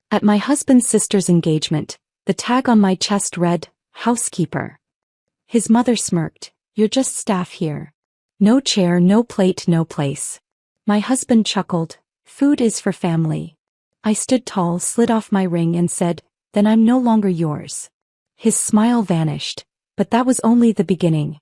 At my husband's sister's engagement, the tag on my chest read, Housekeeper. His mother smirked, "You're just staff here. No chair, no plate, no place." My husband chuckled, "Food is for family." I stood tall, slid off my ring and said, "Then I'm no longer yours." His smile vanished, but that was only the beginning.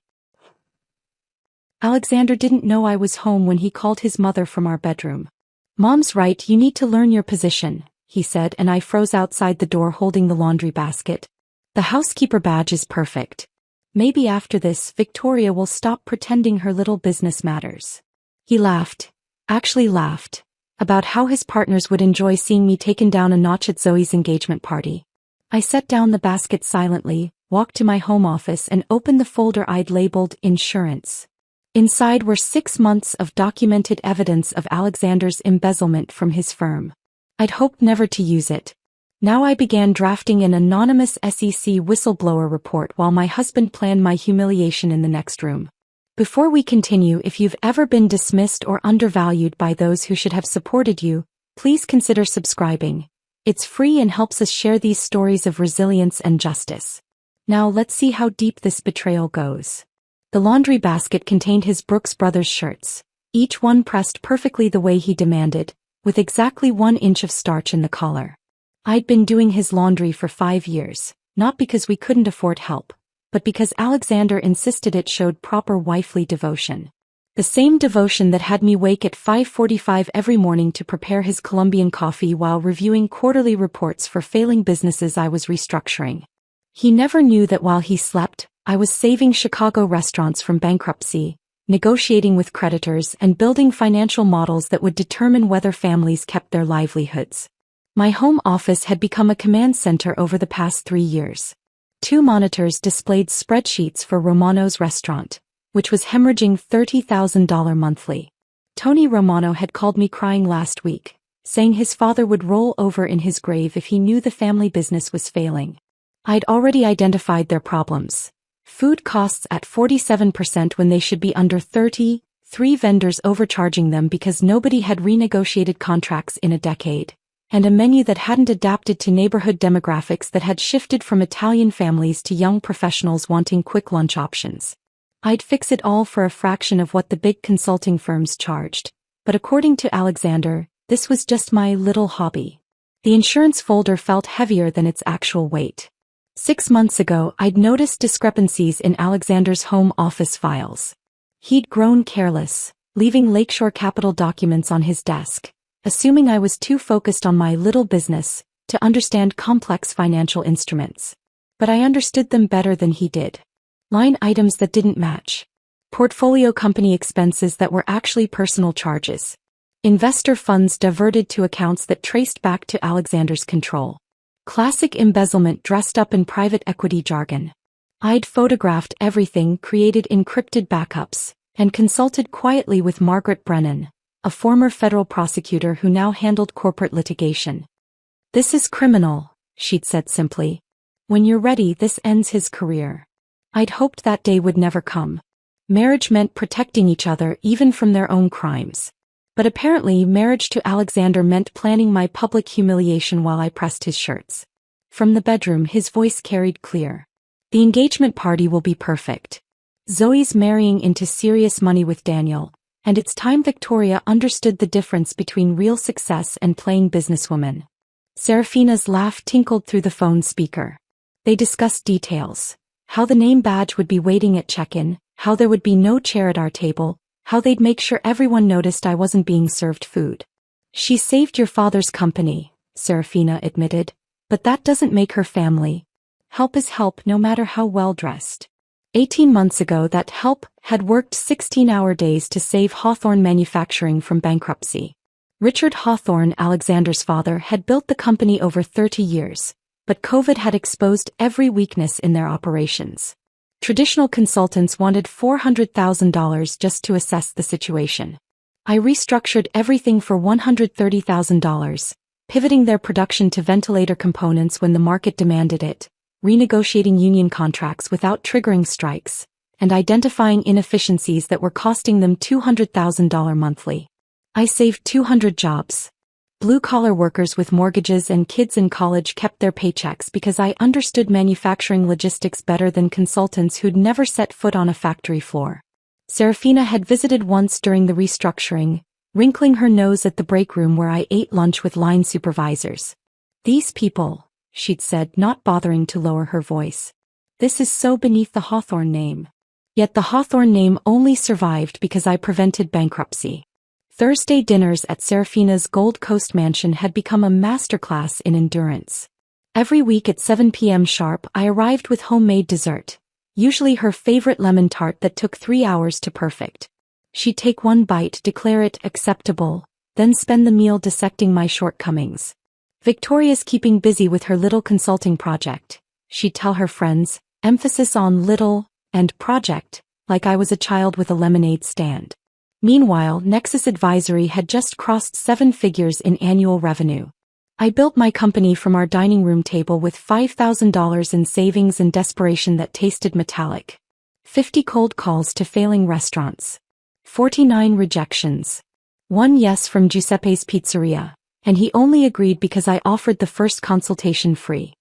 Alexander didn't know I was home when he called his mother from our bedroom. "Mom's right, you need to learn your position," he said, and I froze outside the door holding the laundry basket. The housekeeper badge is perfect. Maybe after this, Victoria will stop pretending her little business matters. He laughed, actually laughed, about how his partners would enjoy seeing me taken down a notch at Zoe's engagement party. I set down the basket silently, walked to my home office and opened the folder I'd labeled Insurance. Inside were 6 months of documented evidence of Alexander's embezzlement from his firm. I'd hoped never to use it. Now I began drafting an anonymous SEC whistleblower report while my husband planned my humiliation in the next room. Before we continue, if you've ever been dismissed or undervalued by those who should have supported you, please consider subscribing. It's free and helps us share these stories of resilience and justice. Now let's see how deep this betrayal goes. The laundry basket contained his Brooks Brothers shirts, each one pressed perfectly the way he demanded, with exactly 1 inch of starch in the collar. I'd been doing his laundry for 5 years, not because we couldn't afford help, but because Alexander insisted it showed proper wifely devotion. The same devotion that had me wake at 5:45 every morning to prepare his Colombian coffee while reviewing quarterly reports for failing businesses I was restructuring. He never knew that while he slept, I was saving Chicago restaurants from bankruptcy, negotiating with creditors and building financial models that would determine whether families kept their livelihoods. My home office had become a command center over the past 3 years. 2 monitors displayed spreadsheets for Romano's restaurant, which was hemorrhaging $30,000 monthly. Tony Romano had called me crying last week, saying his father would roll over in his grave if he knew the family business was failing. I'd already identified their problems. Food costs at 47% when they should be under 30%, 3 vendors overcharging them because nobody had renegotiated contracts in a decade, and a menu that hadn't adapted to neighborhood demographics that had shifted from Italian families to young professionals wanting quick lunch options. I'd fix it all for a fraction of what the big consulting firms charged, but according to Alexander, this was just my little hobby. The insurance folder felt heavier than its actual weight. 6 months ago, I'd noticed discrepancies in Alexander's home office files. He'd grown careless, leaving Lakeshore Capital documents on his desk, assuming I was too focused on my little business to understand complex financial instruments. But I understood them better than he did. Line items that didn't match. Portfolio company expenses that were actually personal charges. Investor funds diverted to accounts that traced back to Alexander's control. Classic embezzlement dressed up in private equity jargon. I'd photographed everything, created encrypted backups, and consulted quietly with Margaret Brennan, a former federal prosecutor who now handled corporate litigation. "This is criminal," she'd said simply. "When you're ready, this ends his career." I'd hoped that day would never come. Marriage meant protecting each other even from their own crimes. But apparently marriage to Alexander meant planning my public humiliation while I pressed his shirts. From the bedroom his voice carried clear. "The engagement party will be perfect. Zoe's marrying into serious money with Daniel, and it's time Victoria understood the difference between real success and playing businesswoman." Serafina's laugh tinkled through the phone speaker. They discussed details. How the name badge would be waiting at check-in, how there would be no chair at our table, how they'd make sure everyone noticed I wasn't being served food. "She saved your father's company," Serafina admitted, "but that doesn't make her family. Help is help no matter how well dressed." 18 months ago that help had worked 16-hour days to save Hawthorne Manufacturing from bankruptcy. Richard Hawthorne, Alexander's father, had built the company over 30 years, but COVID had exposed every weakness in their operations. Traditional consultants wanted $400,000 just to assess the situation. I restructured everything for $130,000, pivoting their production to ventilator components when the market demanded it, renegotiating union contracts without triggering strikes, and identifying inefficiencies that were costing them $200,000 monthly. I saved 200 jobs. Blue-collar workers with mortgages and kids in college kept their paychecks because I understood manufacturing logistics better than consultants who'd never set foot on a factory floor. Serafina had visited once during the restructuring, wrinkling her nose at the break room where I ate lunch with line supervisors. "These people," she'd said, not bothering to lower her voice. "This is so beneath the Hawthorne name." Yet the Hawthorne name only survived because I prevented bankruptcy. Thursday dinners at Serafina's Gold Coast mansion had become a masterclass in endurance. Every week at 7 p.m. sharp I arrived with homemade dessert, usually her favorite lemon tart that took 3 hours to perfect. She'd take one bite, declare it acceptable, then spend the meal dissecting my shortcomings. Victoria's keeping busy with her little consulting project, she'd tell her friends, emphasis on little and project, like I was a child with a lemonade stand. Meanwhile, Nexus Advisory had just crossed 7 figures in annual revenue. I built my company from our dining room table with $5,000 in savings and desperation that tasted metallic. 50 cold calls to failing restaurants. 49 rejections. 1 yes from Giuseppe's Pizzeria, and he only agreed because I offered the first consultation free.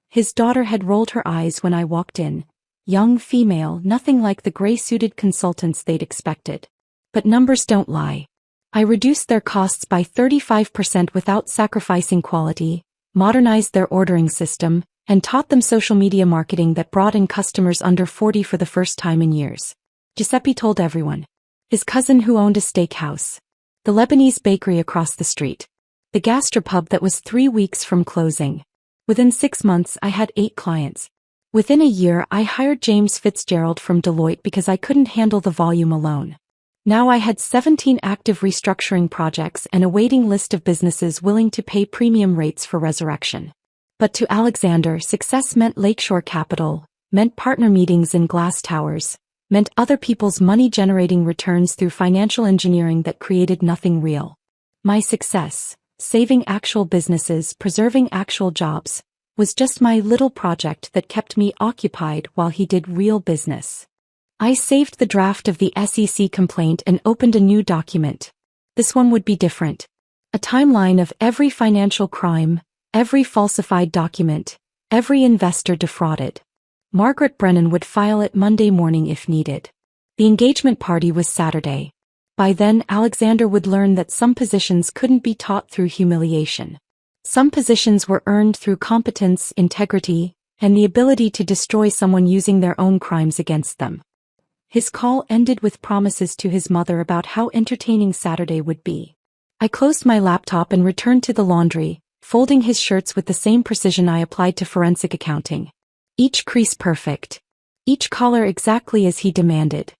His daughter had rolled her eyes when I walked in. Young female, nothing like the gray-suited consultants they'd expected. But numbers don't lie. I reduced their costs by 35% without sacrificing quality, modernized their ordering system, and taught them social media marketing that brought in customers under 40 for the first time in years. Giuseppe told everyone. His cousin who owned a steakhouse. The Lebanese bakery across the street. The gastropub that was 3 weeks from closing. Within 6 months I had 8 clients. Within a year I hired James Fitzgerald from Deloitte because I couldn't handle the volume alone. Now I had 17 active restructuring projects and a waiting list of businesses willing to pay premium rates for resurrection. But to Alexander, success meant Lakeshore Capital, meant partner meetings in glass towers, meant other people's money-generating returns through financial engineering that created nothing real. My success, saving actual businesses, preserving actual jobs, was just my little project that kept me occupied while he did real business. I saved the draft of the SEC complaint and opened a new document. This one would be different. A timeline of every financial crime, every falsified document, every investor defrauded. Margaret Brennan would file it Monday morning if needed. The engagement party was Saturday. By then, Alexander would learn that some positions couldn't be taught through humiliation. Some positions were earned through competence, integrity, and the ability to destroy someone using their own crimes against them. His call ended with promises to his mother about how entertaining Saturday would be. I closed my laptop and returned to the laundry, folding his shirts with the same precision I applied to forensic accounting. Each crease perfect. Each collar exactly as he demanded.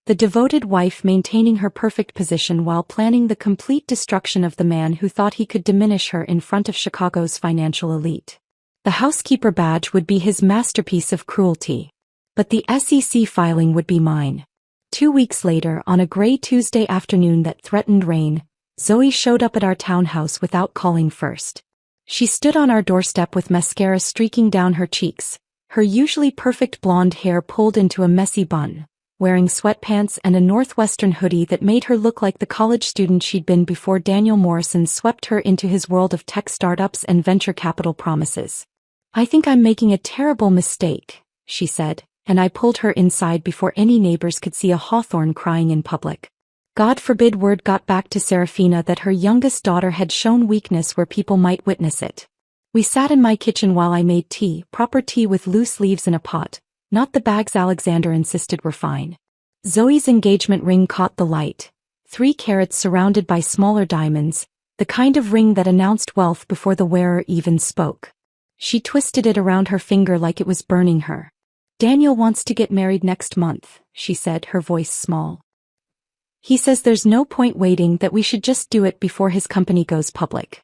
The devoted wife maintaining her perfect position while planning the complete destruction of the man who thought he could diminish her in front of Chicago's financial elite. The Housekeeper badge would be his masterpiece of cruelty. But the SEC filing would be mine. 2 weeks later, on a gray Tuesday afternoon that threatened rain, Zoe showed up at our townhouse without calling first. She stood on our doorstep with mascara streaking down her cheeks, her usually perfect blonde hair pulled into a messy bun, wearing sweatpants and a Northwestern hoodie that made her look like the college student she'd been before Daniel Morrison swept her into his world of tech startups and venture capital promises. "I think I'm making a terrible mistake," she said, and I pulled her inside before any neighbors could see a hawthorn crying in public. God forbid word got back to Serafina that her youngest daughter had shown weakness where people might witness it. We sat in my kitchen while I made tea, proper tea with loose leaves in a pot, not the bags Alexander insisted were fine. Zoe's engagement ring caught the light. 3 carats surrounded by smaller diamonds, the kind of ring that announced wealth before the wearer even spoke. She twisted it around her finger like it was burning her. "Daniel wants to get married next month," she said, her voice small. "He says there's no point waiting, that we should just do it before his company goes public.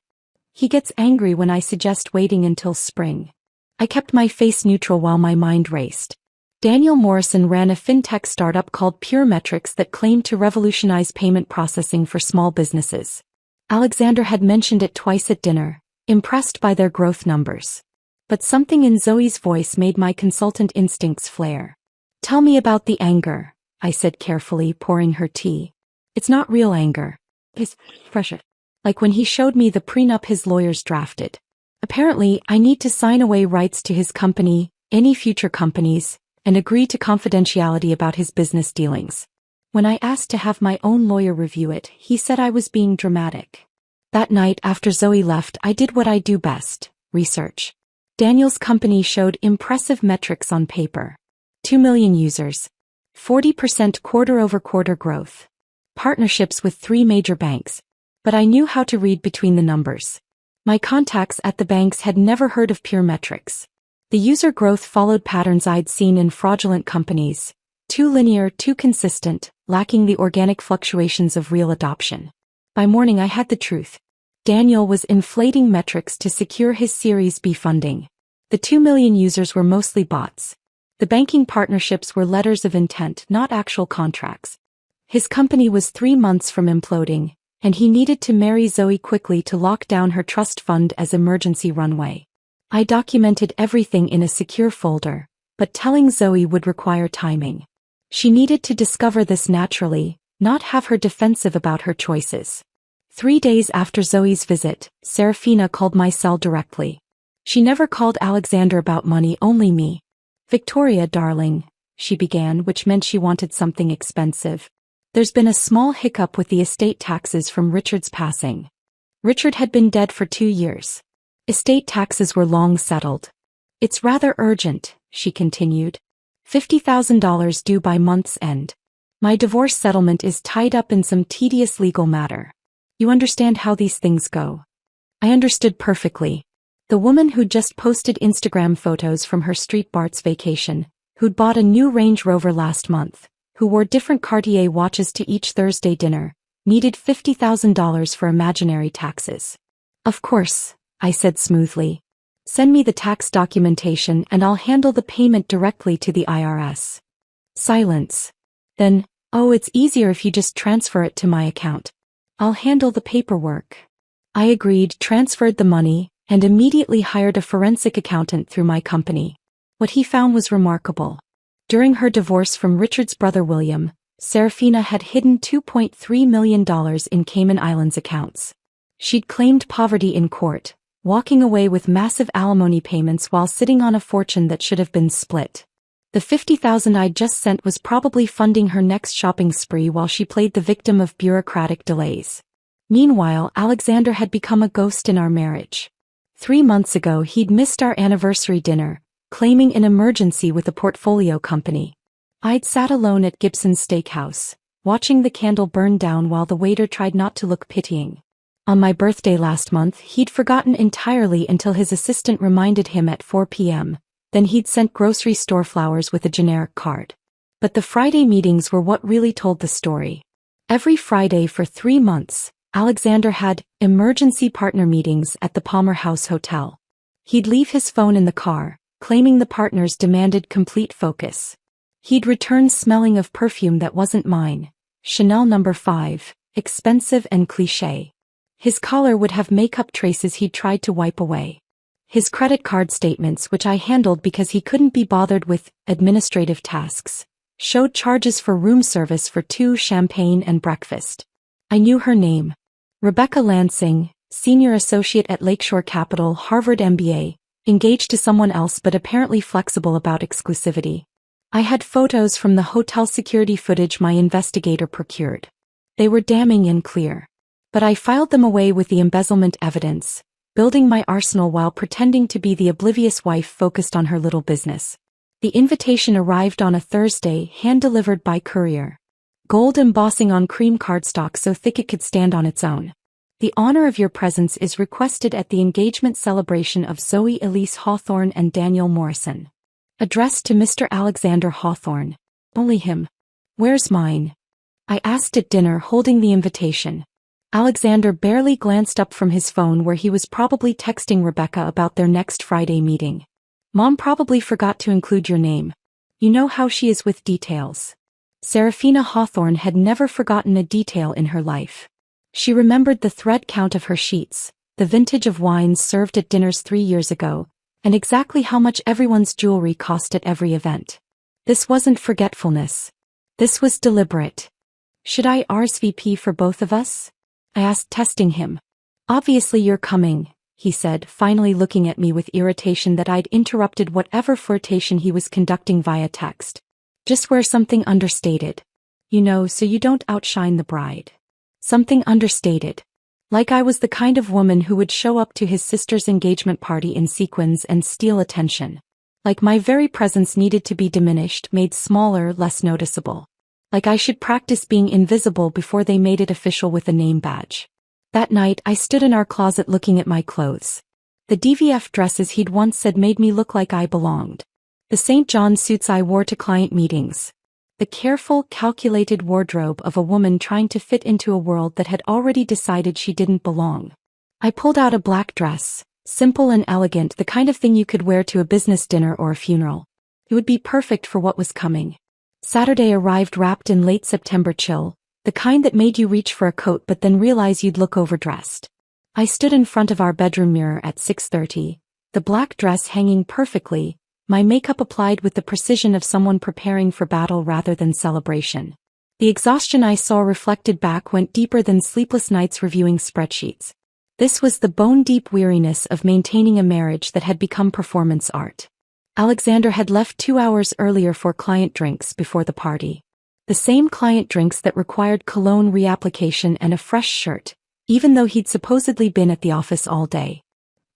He gets angry when I suggest waiting until spring." I kept my face neutral while my mind raced. Daniel Morrison ran a fintech startup called Pure Metrics that claimed to revolutionize payment processing for small businesses. Alexander had mentioned it twice at dinner, impressed by their growth numbers. But something in Zoe's voice made my consultant instincts flare. "Tell me about the anger," I said carefully, pouring her tea. "It's not real anger. It's pressure." Like when he showed me the prenup his lawyers drafted. Apparently, I need to sign away rights to his company, any future companies, and agree to confidentiality about his business dealings. When I asked to have my own lawyer review it, he said I was being dramatic. That night after Zoe left, I did what I do best, research. Daniel's company showed impressive metrics on paper. 2 million users. 40% quarter-over-quarter growth. Partnerships with 3 major banks. But I knew how to read between the numbers. My contacts at the banks had never heard of pure metrics. The user growth followed patterns I'd seen in fraudulent companies. Too linear, too consistent, lacking the organic fluctuations of real adoption. By morning I had the truth. Daniel was inflating metrics to secure his Series B funding. The 2 million users were mostly bots. The banking partnerships were letters of intent, not actual contracts. His company was 3 months from imploding, and he needed to marry Zoe quickly to lock down her trust fund as emergency runway. I documented everything in a secure folder, but telling Zoe would require timing. She needed to discover this naturally, not have her defensive about her choices. 3 days after Zoe's visit, Serafina called my cell directly. She never called Alexander about money, only me. "Victoria, darling," she began, which meant she wanted something expensive. "There's been a small hiccup with the estate taxes from Richard's passing." Richard had been dead for 2 years. Estate taxes were long settled. "It's rather urgent," she continued. $50,000 due by month's end. My divorce settlement is tied up in some tedious legal matter. You understand how these things go. I understood perfectly. The woman who'd just posted Instagram photos from her street Bart's vacation, who'd bought a new Range Rover last month, who wore different Cartier watches to each Thursday dinner, needed $50,000 for imaginary taxes. "Of course," I said smoothly. "Send me the tax documentation and I'll handle the payment directly to the IRS." Silence. Then, "Oh, it's easier if you just transfer it to my account. I'll handle the paperwork." I agreed, transferred the money, and immediately hired a forensic accountant through my company. What he found was remarkable. During her divorce from Richard's brother William, Serafina had hidden $2.3 million in Cayman Islands accounts. She'd claimed poverty in court, walking away with massive alimony payments while sitting on a fortune that should have been split. The $50,000 I'd just sent was probably funding her next shopping spree while she played the victim of bureaucratic delays. Meanwhile, Alexander had become a ghost in our marriage. 3 months ago he'd missed our anniversary dinner, claiming an emergency with a portfolio company. I'd sat alone at Gibson's Steakhouse, watching the candle burn down while the waiter tried not to look pitying. On my birthday last month, he'd forgotten entirely until his assistant reminded him at 4 p.m., then he'd sent grocery store flowers with a generic card. But the Friday meetings were what really told the story. Every Friday for 3 months, Alexander had emergency partner meetings at the Palmer House Hotel. He'd leave his phone in the car, claiming the partners demanded complete focus. He'd return smelling of perfume that wasn't mine, Chanel No. 5, expensive and cliché. His collar would have makeup traces he'd tried to wipe away. His credit card statements, which I handled because he couldn't be bothered with administrative tasks, showed charges for room service for 2 champagne and breakfast. I knew her name. Rebecca Lansing, senior associate at Lakeshore Capital, Harvard MBA, engaged to someone else but apparently flexible about exclusivity. I had photos from the hotel security footage my investigator procured. They were damning and clear. But I filed them away with the embezzlement evidence, building my arsenal while pretending to be the oblivious wife focused on her little business. The invitation arrived on a Thursday, hand-delivered by courier. Gold embossing on cream cardstock so thick it could stand on its own. "The honor of your presence is requested at the engagement celebration of Zoe Elise Hawthorne and Daniel Morrison. Addressed to Mr. Alexander Hawthorne. Only him. Where's mine?" I asked at dinner, holding the invitation. Alexander barely glanced up from his phone where he was probably texting Rebecca about their next Friday meeting. "Mom probably forgot to include your name. You know how she is with details." Serafina Hawthorne had never forgotten a detail in her life. She remembered the thread count of her sheets, the vintage of wines served at dinners 3 years ago, and exactly how much everyone's jewelry cost at every event. This wasn't forgetfulness. This was deliberate. "Should I RSVP for both of us?" I asked, testing him. Obviously you're coming, he said, finally looking at me with irritation that I'd interrupted whatever flirtation he was conducting via text. Just wear something understated. You know, so you don't outshine the bride. Something understated. Like I was the kind of woman who would show up to his sister's engagement party in sequins and steal attention. Like my very presence needed to be diminished, made smaller, less noticeable. Like I should practice being invisible before they made it official with a name badge. That night I stood in our closet looking at my clothes. The DVF dresses he'd once said made me look like I belonged. The St. John suits I wore to client meetings. The careful, calculated wardrobe of a woman trying to fit into a world that had already decided she didn't belong. I pulled out a black dress, simple and elegant, the kind of thing you could wear to a business dinner or a funeral. It would be perfect for what was coming. Saturday arrived wrapped in late September chill, the kind that made you reach for a coat but then realize you'd look overdressed. I stood in front of our bedroom mirror at 6:30, the black dress hanging perfectly, my makeup applied with the precision of someone preparing for battle rather than celebration. The exhaustion I saw reflected back went deeper than sleepless nights reviewing spreadsheets. This was the bone-deep weariness of maintaining a marriage that had become performance art. Alexander had left 2 hours earlier for client drinks before the party. The same client drinks that required cologne reapplication and a fresh shirt, even though he'd supposedly been at the office all day.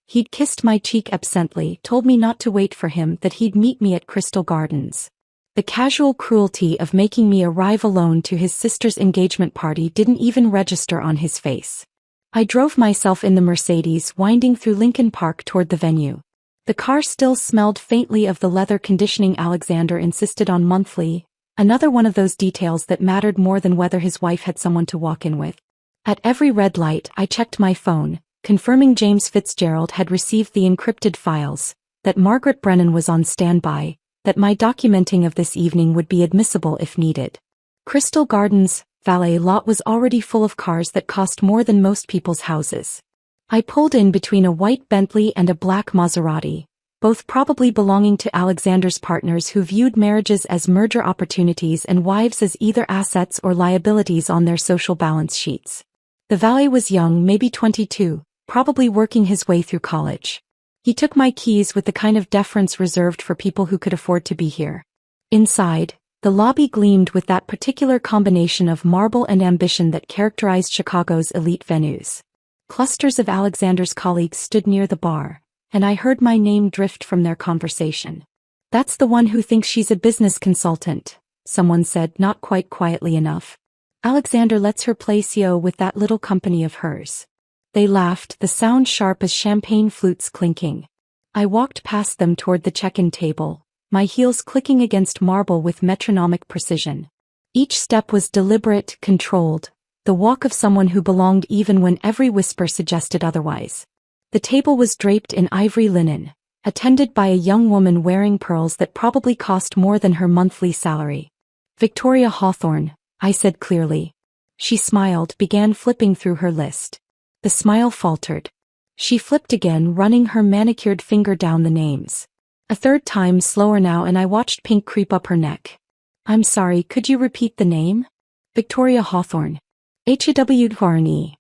He'd kissed my cheek absently, told me not to wait for him, that he'd meet me at Crystal Gardens. The casual cruelty of making me arrive alone to his sister's engagement party didn't even register on his face. I drove myself in the Mercedes winding through Lincoln Park toward the venue. The car still smelled faintly of the leather conditioning Alexander insisted on monthly, another one of those details that mattered more than whether his wife had someone to walk in with. At every red light I checked my phone, confirming James Fitzgerald had received the encrypted files, that Margaret Brennan was on standby, that my documenting of this evening would be admissible if needed. Crystal Gardens' valet lot was already full of cars that cost more than most people's houses. I pulled in between a white Bentley and a black Maserati, both probably belonging to Alexander's partners who viewed marriages as merger opportunities and wives as either assets or liabilities on their social balance sheets. The valet was young, maybe 22. Probably working his way through college. He took my keys with the kind of deference reserved for people who could afford to be here. Inside, the lobby gleamed with that particular combination of marble and ambition that characterized Chicago's elite venues. Clusters of Alexander's colleagues stood near the bar, and I heard my name drift from their conversation. "That's the one who thinks she's a business consultant," someone said, not quite quietly enough. "Alexander lets her play CO with that little company of hers." They laughed, the sound sharp as champagne flutes clinking. I walked past them toward the check-in table, my heels clicking against marble with metronomic precision. Each step was deliberate, controlled, the walk of someone who belonged even when every whisper suggested otherwise. The table was draped in ivory linen, attended by a young woman wearing pearls that probably cost more than her monthly salary. "Victoria Hawthorne," I said clearly. She smiled, began flipping through her list. The smile faltered. She flipped again, running her manicured finger down the names. A third time, slower now, and I watched pink creep up her neck. "I'm sorry, could you repeat the name?" "Victoria Hawthorne. H.W. Horney."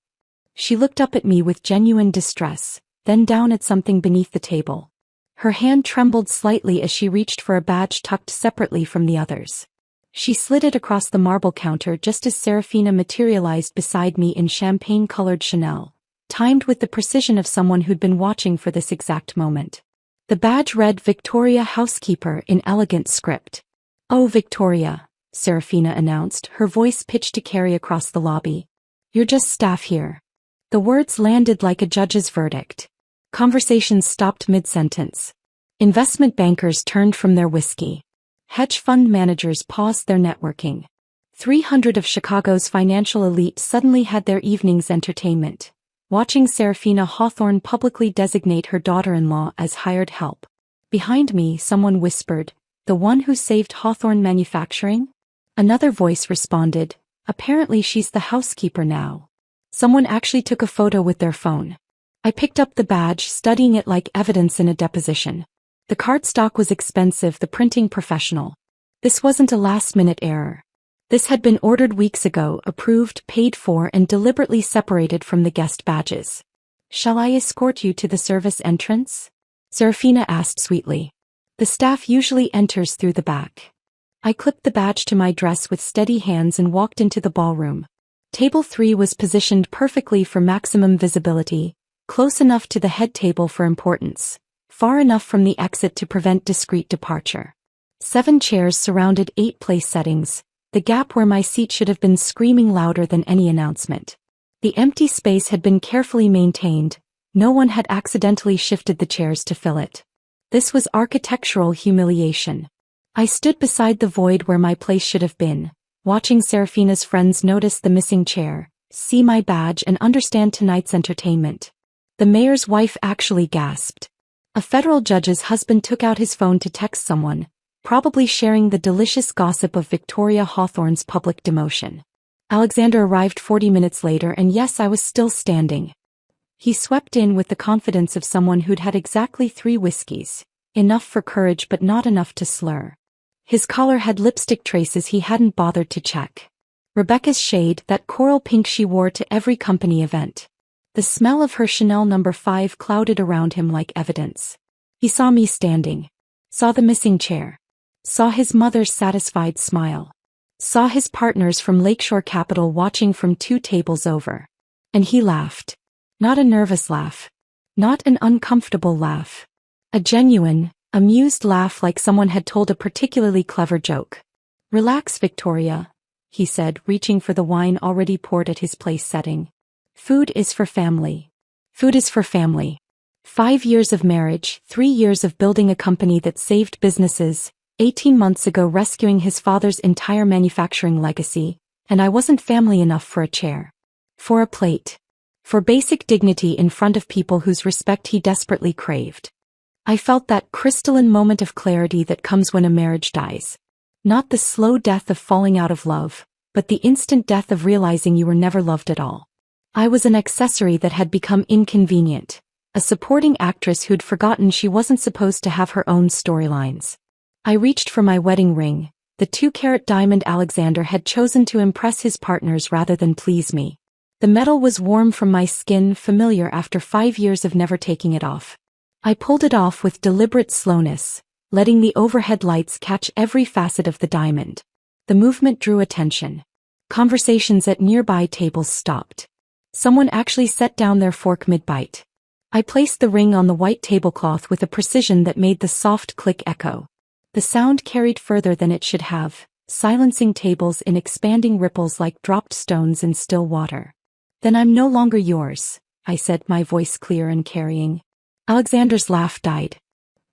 She looked up at me with genuine distress, then down at something beneath the table. Her hand trembled slightly as she reached for a badge tucked separately from the others. She slid it across the marble counter just as Serafina materialized beside me in champagne-colored Chanel, timed with the precision of someone who'd been watching for this exact moment. The badge read Victoria Housekeeper in elegant script. "Oh, Victoria," Serafina announced, her voice pitched to carry across the lobby. "You're just staff here." The words landed like a judge's verdict. Conversations stopped mid-sentence. Investment bankers turned from their whiskey. Hedge fund managers paused their networking. 300 of Chicago's financial elite suddenly had their evening's entertainment, watching Serafina Hawthorne publicly designate her daughter-in-law as hired help. Behind me, someone whispered, "The one who saved Hawthorne Manufacturing?" Another voice responded, "Apparently she's the housekeeper now." Someone actually took a photo with their phone. I picked up the badge, studying it like evidence in a deposition. The cardstock was expensive, the printing professional. This wasn't a last-minute error. This had been ordered weeks ago, approved, paid for, and deliberately separated from the guest badges. Shall I escort you to the service entrance? Serafina asked sweetly. The staff usually enters through the back. I clipped the badge to my dress with steady hands and walked into the ballroom. Table 3 was positioned perfectly for maximum visibility, close enough to the head table for importance, far enough from the exit to prevent discreet departure. 7 chairs surrounded 8 place settings, the gap where my seat should have been screaming louder than any announcement. The empty space had been carefully maintained, no one had accidentally shifted the chairs to fill it. This was architectural humiliation. I stood beside the void where my place should have been, watching Serafina's friends notice the missing chair, see my badge and understand tonight's entertainment. The mayor's wife actually gasped. A federal judge's husband took out his phone to text someone, probably sharing the delicious gossip of Victoria Hawthorne's public demotion. Alexander arrived 40 minutes later and yes, I was still standing. He swept in with the confidence of someone who'd had exactly 3 whiskeys, enough for courage but not enough to slur. His collar had lipstick traces he hadn't bothered to check. Rebecca's shade, that coral pink she wore to every company event. The smell of her Chanel No. 5 clouded around him like evidence. He saw me standing. Saw the missing chair. Saw his mother's satisfied smile. Saw his partners from Lakeshore Capital watching from 2 tables over. And he laughed. Not a nervous laugh. Not an uncomfortable laugh. A genuine, amused laugh like someone had told a particularly clever joke. Relax, Victoria, he said, reaching for the wine already poured at his place setting. Food is for family. Food is for family. 5 years of marriage, 3 years of building a company that saved businesses, 18 months ago rescuing his father's entire manufacturing legacy, and I wasn't family enough for a chair. For a plate. For basic dignity in front of people whose respect he desperately craved. I felt that crystalline moment of clarity that comes when a marriage dies. Not the slow death of falling out of love, but the instant death of realizing you were never loved at all. I was an accessory that had become inconvenient, a supporting actress who'd forgotten she wasn't supposed to have her own storylines. I reached for my wedding ring, the 2-carat diamond Alexander had chosen to impress his partners rather than please me. The metal was warm from my skin, familiar after 5 years of never taking it off. I pulled it off with deliberate slowness, letting the overhead lights catch every facet of the diamond. The movement drew attention. Conversations at nearby tables stopped. Someone actually set down their fork mid-bite. I placed the ring on the white tablecloth with a precision that made the soft click echo. The sound carried further than it should have, silencing tables in expanding ripples like dropped stones in still water. Then I'm no longer yours, I said, my voice clear and carrying. Alexander's laugh died.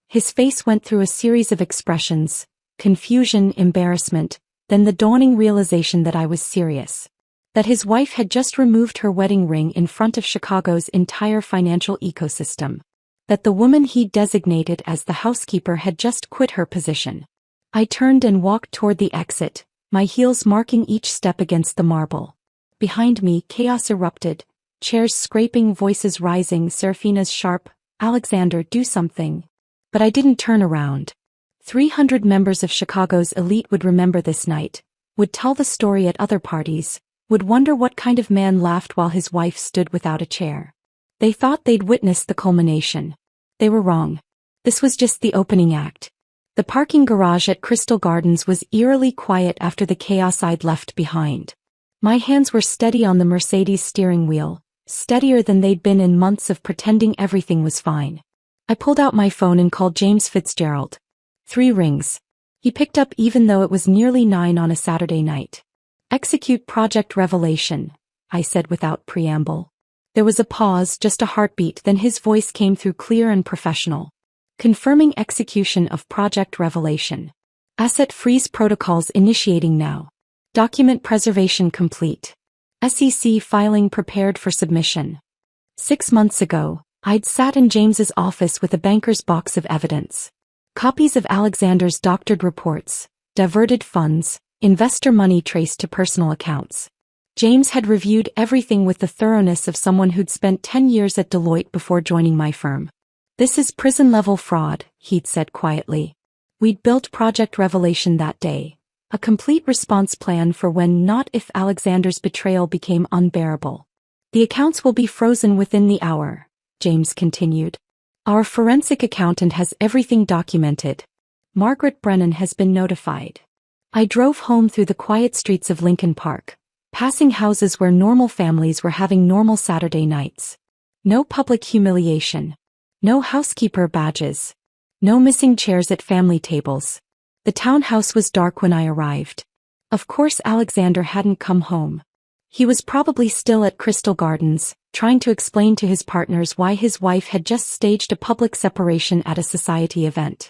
His face went through a series of expressions, confusion, embarrassment, then the dawning realization that I was serious. That his wife had just removed her wedding ring in front of Chicago's entire financial ecosystem. That the woman he'd designated as the housekeeper had just quit her position. I turned and walked toward the exit, my heels marking each step against the marble. Behind me, chaos erupted, chairs scraping, voices rising, Serafina's sharp, Alexander, do something. But I didn't turn around. 300 members of Chicago's elite would remember this night, would tell the story at other parties, would wonder what kind of man laughed while his wife stood without a chair. They thought they'd witnessed the culmination. They were wrong. This was just the opening act. The parking garage at Crystal Gardens was eerily quiet after the chaos I'd left behind. My hands were steady on the Mercedes steering wheel, steadier than they'd been in months of pretending everything was fine. I pulled out my phone and called James Fitzgerald. 3 rings. He picked up even though it was nearly 9 on a Saturday night. Execute Project Revelation, I said without preamble. There was a pause, just a heartbeat, then his voice came through clear and professional. Confirming execution of Project Revelation. Asset freeze protocols initiating now. Document preservation complete. SEC filing prepared for submission. 6 months ago, I'd sat in James's office with a banker's box of evidence. Copies of Alexander's doctored reports, diverted funds, investor money traced to personal accounts. James had reviewed everything with the thoroughness of someone who'd spent 10 years at Deloitte before joining my firm. This is prison-level fraud, he'd said quietly. We'd built Project Revelation that day. A complete response plan for when, not if, Alexander's betrayal became unbearable. The accounts will be frozen within the hour, James continued. Our forensic accountant has everything documented. Margaret Brennan has been notified. I drove home through the quiet streets of Lincoln Park, passing houses where normal families were having normal Saturday nights. No public humiliation. No housekeeper badges. No missing chairs at family tables. The townhouse was dark when I arrived. Of course Alexander hadn't come home. He was probably still at Crystal Gardens, trying to explain to his partners why his wife had just staged a public separation at a society event.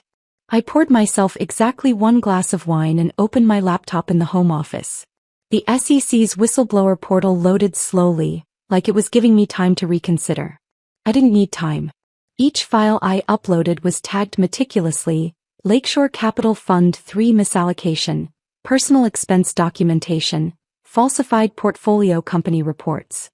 I poured myself exactly 1 glass of wine and opened my laptop in the home office. The SEC's whistleblower portal loaded slowly, like it was giving me time to reconsider. I didn't need time. Each file I uploaded was tagged meticulously: Lakeshore Capital Fund 3 misallocation, personal expense documentation, falsified portfolio company reports.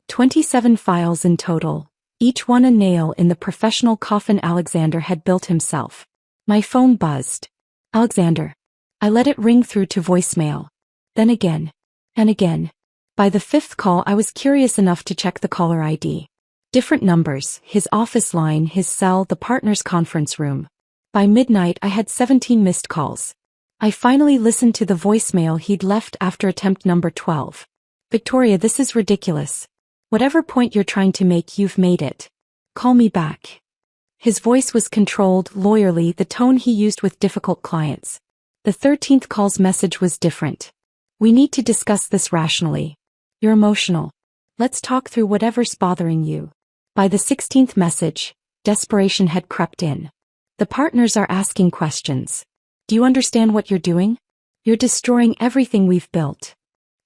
27 files in total, each one a nail in the professional coffin Alexander had built himself. My phone buzzed. Alexander. I let it ring through to voicemail. Then again. And again. By the 5th call I was curious enough to check the caller ID. Different numbers, his office line, his cell, the partner's conference room. By midnight I had 17 missed calls. I finally listened to the voicemail he'd left after attempt number 12. Victoria, this is ridiculous. Whatever point you're trying to make, you've made it. Call me back. His voice was controlled, lawyerly, the tone he used with difficult clients. The 13th call's message was different. We need to discuss this rationally. You're emotional. Let's talk through whatever's bothering you. By the 16th message, desperation had crept in. The partners are asking questions. Do you understand what you're doing? You're destroying everything we've built.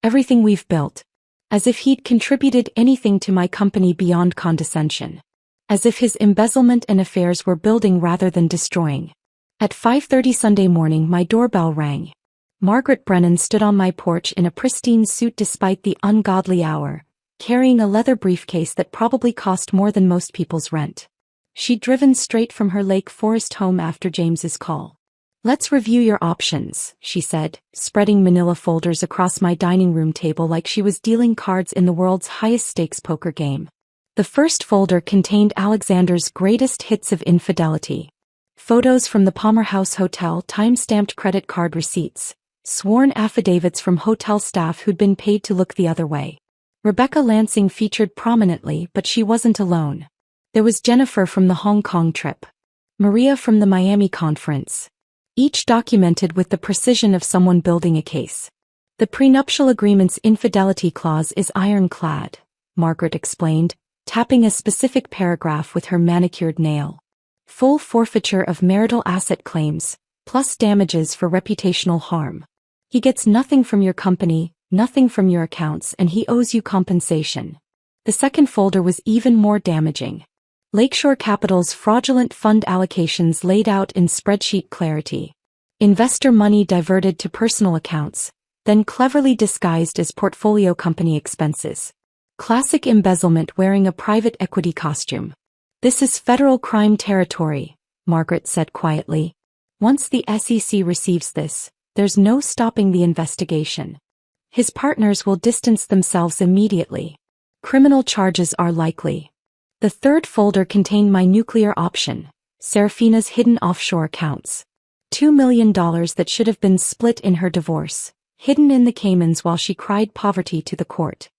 Everything we've built. As if he'd contributed anything to my company beyond condescension. As if his embezzlement and affairs were building rather than destroying. At 5:30 Sunday morning my doorbell rang. Margaret Brennan stood on my porch in a pristine suit despite the ungodly hour, carrying a leather briefcase that probably cost more than most people's rent. She'd driven straight from her Lake Forest home after James's call. Let's review your options, she said, spreading manila folders across my dining room table like she was dealing cards in the world's highest stakes poker game. The first folder contained Alexander's greatest hits of infidelity. Photos from the Palmer House Hotel, time-stamped credit card receipts, sworn affidavits from hotel staff who'd been paid to look the other way. Rebecca Lansing featured prominently, but she wasn't alone. There was Jennifer from the Hong Kong trip. Maria from the Miami conference. Each documented with the precision of someone building a case. The prenuptial agreement's infidelity clause is ironclad, Margaret explained, tapping a specific paragraph with her manicured nail. Full forfeiture of marital asset claims, plus damages for reputational harm. He gets nothing from your company, nothing from your accounts, and he owes you compensation. The second folder was even more damaging. Lakeshore Capital's fraudulent fund allocations laid out in spreadsheet clarity. Investor money diverted to personal accounts, then cleverly disguised as portfolio company expenses. Classic embezzlement wearing a private equity costume. This is federal crime territory, Margaret said quietly. Once the SEC receives this, there's no stopping the investigation. His partners will distance themselves immediately. Criminal charges are likely. The third folder contained my nuclear option, Serafina's hidden offshore accounts. $2 million that should have been split in her divorce, hidden in the Caymans while she cried poverty to the court.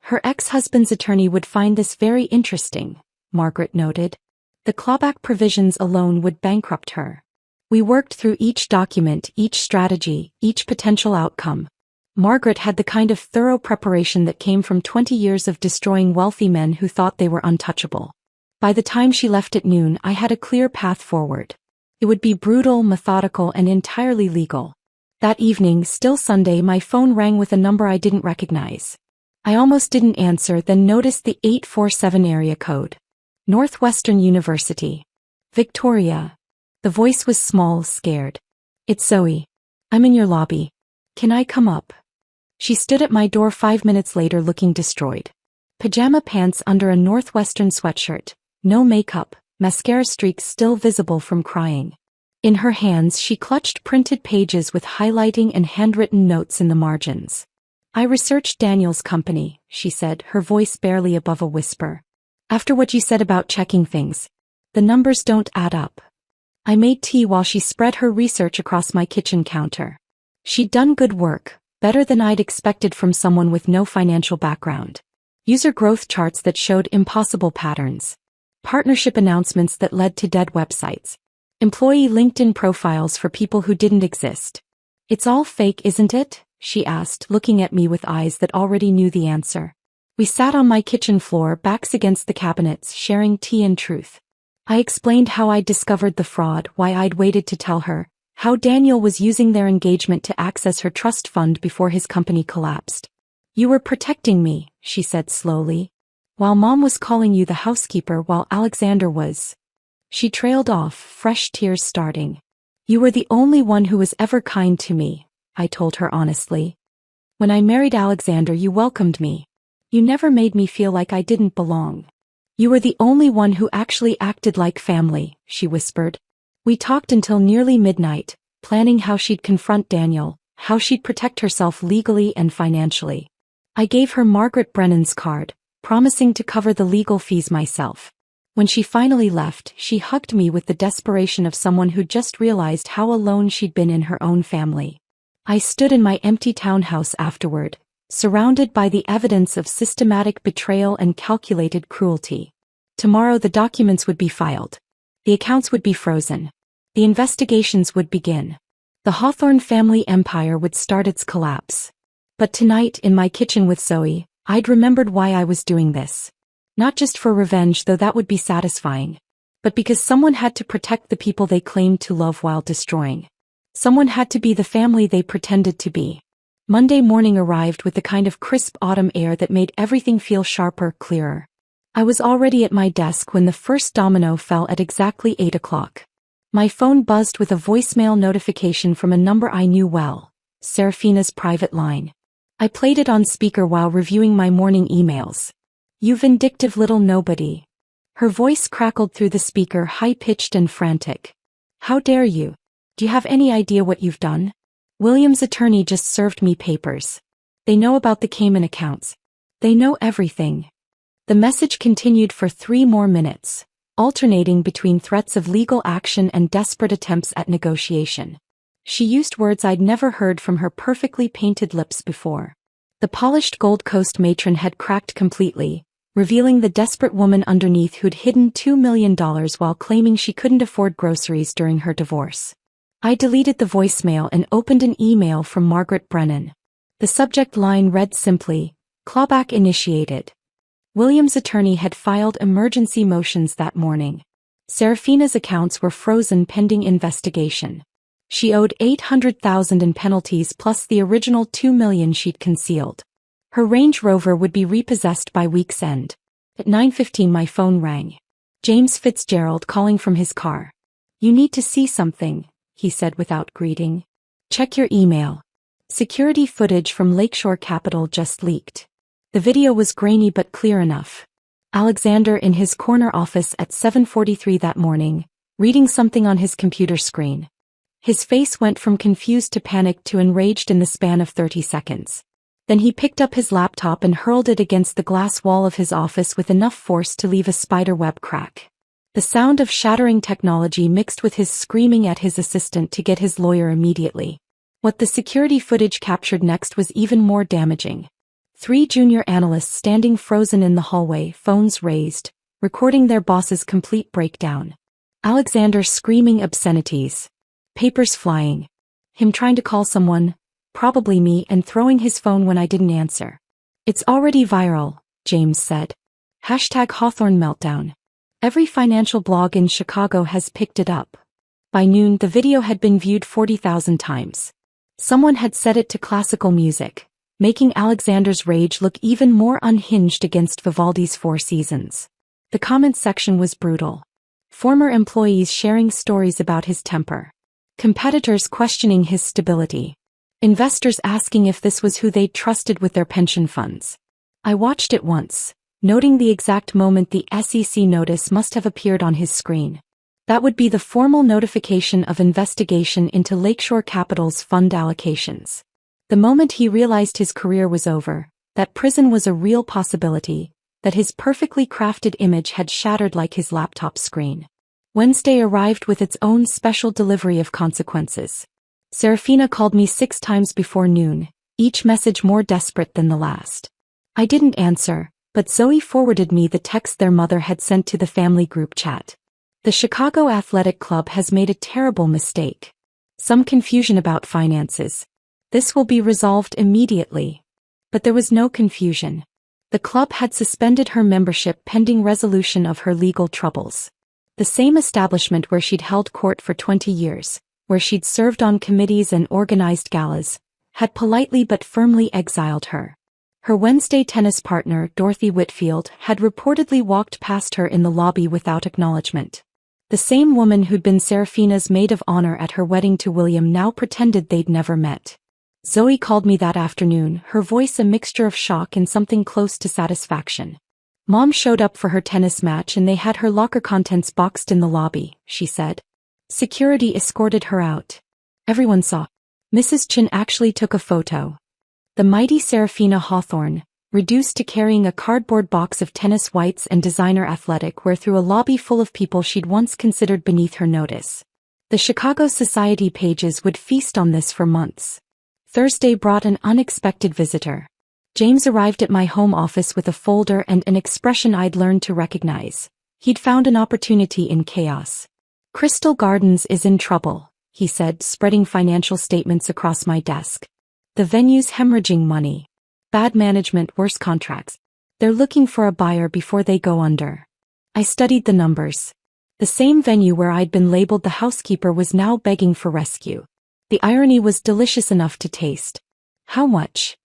Her ex-husband's attorney would find this very interesting, Margaret noted. The clawback provisions alone would bankrupt her. We worked through each document, each strategy, each potential outcome. Margaret had the kind of thorough preparation that came from 20 years of destroying wealthy men who thought they were untouchable. By the time she left at noon, I had a clear path forward. It would be brutal, methodical, and entirely legal. That evening, still Sunday, my phone rang with a number I didn't recognize. I almost didn't answer, then noticed the 847 area code. Northwestern University. Victoria. The voice was small, scared. It's Zoe. I'm in your lobby. Can I come up? She stood at my door 5 minutes later looking destroyed. Pajama pants under a Northwestern sweatshirt, no makeup, mascara streaks still visible from crying. In her hands she clutched printed pages with highlighting and handwritten notes in the margins. I researched Daniel's company, she said, her voice barely above a whisper. After what you said about checking things, the numbers don't add up. I made tea while she spread her research across my kitchen counter. She'd done good work, better than I'd expected from someone with no financial background. User growth charts that showed impossible patterns. Partnership announcements that led to dead websites. Employee LinkedIn profiles for people who didn't exist. It's all fake, isn't it? She asked, looking at me with eyes that already knew the answer. We sat on my kitchen floor, backs against the cabinets, sharing tea and truth. I explained how I'd discovered the fraud, why I'd waited to tell her, how Daniel was using their engagement to access her trust fund before his company collapsed. You were protecting me, she said slowly. While Mom was calling you the housekeeper while Alexander was. She trailed off, fresh tears starting. You were the only one who was ever kind to me, I told her honestly. When I married Alexander, you welcomed me. You never made me feel like I didn't belong. You were the only one who actually acted like family, she whispered. We talked until nearly midnight, planning how she'd confront Daniel, how she'd protect herself legally and financially. I gave her Margaret Brennan's card, promising to cover the legal fees myself. When she finally left, she hugged me with the desperation of someone who just realized how alone she'd been in her own family. I stood in my empty townhouse afterward, surrounded by the evidence of systematic betrayal and calculated cruelty. Tomorrow the documents would be filed. The accounts would be frozen. The investigations would begin. The Hawthorne family empire would start its collapse. But tonight, in my kitchen with Zoe, I'd remembered why I was doing this. Not just for revenge, though that would be satisfying, but because someone had to protect the people they claimed to love while destroying. Someone had to be the family they pretended to be. Monday morning arrived with the kind of crisp autumn air that made everything feel sharper, clearer. I was already at my desk when the first domino fell at exactly 8 o'clock. My phone buzzed with a voicemail notification from a number I knew well, Serafina's private line. I played it on speaker while reviewing my morning emails. You vindictive little nobody. Her voice crackled through the speaker, high-pitched and frantic. How dare you? Do you have any idea what you've done? William's attorney just served me papers. They know about the Cayman accounts. They know everything. The message continued for 3 more minutes, alternating between threats of legal action and desperate attempts at negotiation. She used words I'd never heard from her perfectly painted lips before. The polished Gold Coast matron had cracked completely, revealing the desperate woman underneath who'd hidden $2 million while claiming she couldn't afford groceries during her divorce. I deleted the voicemail and opened an email from Margaret Brennan. The subject line read simply, "Clawback initiated." William's attorney had filed emergency motions that morning. Serafina's accounts were frozen pending investigation. She owed $800,000 in penalties plus the original $2 million she'd concealed. Her Range Rover would be repossessed by week's end. At 9:15 my phone rang. James Fitzgerald calling from his car. You need to see something, he said without greeting. Check your email. Security footage from Lakeshore Capital just leaked. The video was grainy but clear enough. Alexander in his corner office at 7:43 that morning, reading something on his computer screen. His face went from confused to panicked to enraged in the span of 30 seconds. Then he picked up his laptop and hurled it against the glass wall of his office with enough force to leave a spiderweb crack. The sound of shattering technology mixed with his screaming at his assistant to get his lawyer immediately. What the security footage captured next was even more damaging. 3 junior analysts standing frozen in the hallway, phones raised, recording their boss's complete breakdown. Alexander screaming obscenities. Papers flying. Him trying to call someone, probably me, and throwing his phone when I didn't answer. It's already viral, James said. #Hawthorne meltdown. Every financial blog in Chicago has picked it up. By noon the video had been viewed 40,000 times. Someone had set it to classical music, making Alexander's rage look even more unhinged against Vivaldi's Four Seasons. The comments section was brutal. Former employees sharing stories about his temper. Competitors questioning his stability. Investors asking if this was who they'd trusted with their pension funds. I watched it once, noting the exact moment the SEC notice must have appeared on his screen. That would be the formal notification of investigation into Lakeshore Capital's fund allocations. The moment he realized his career was over, that prison was a real possibility, that his perfectly crafted image had shattered like his laptop screen. Wednesday arrived with its own special delivery of consequences. Serafina called me 6 times before noon, each message more desperate than the last. I didn't answer, but Zoe forwarded me the text their mother had sent to the family group chat. The Chicago Athletic Club has made a terrible mistake. Some confusion about finances. This will be resolved immediately. But there was no confusion. The club had suspended her membership pending resolution of her legal troubles. The same establishment where she'd held court for 20 years, where she'd served on committees and organized galas, had politely but firmly exiled her. Her Wednesday tennis partner, Dorothy Whitfield, had reportedly walked past her in the lobby without acknowledgement. The same woman who'd been Serafina's maid of honor at her wedding to William now pretended they'd never met. Zoe called me that afternoon, her voice a mixture of shock and something close to satisfaction. Mom showed up for her tennis match and they had her locker contents boxed in the lobby, she said. Security escorted her out. Everyone saw. Mrs. Chin actually took a photo. The mighty Serafina Hawthorne, reduced to carrying a cardboard box of tennis whites and designer athletic wear through a lobby full of people she'd once considered beneath her notice. The Chicago Society pages would feast on this for months. Thursday brought an unexpected visitor. James arrived at my home office with a folder and an expression I'd learned to recognize. He'd found an opportunity in chaos. Crystal Gardens is in trouble, he said, spreading financial statements across my desk. The venue's hemorrhaging money. Bad management, worse contracts. They're looking for a buyer before they go under. I studied the numbers. The same venue where I'd been labeled the housekeeper was now begging for rescue. The irony was delicious enough to taste. How much?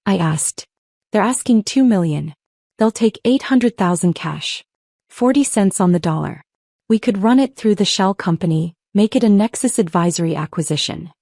I asked. They're asking $2 million. They'll take $800,000 cash. 40 cents on the dollar. We could run it through the shell company, make it a Nexus Advisory acquisition.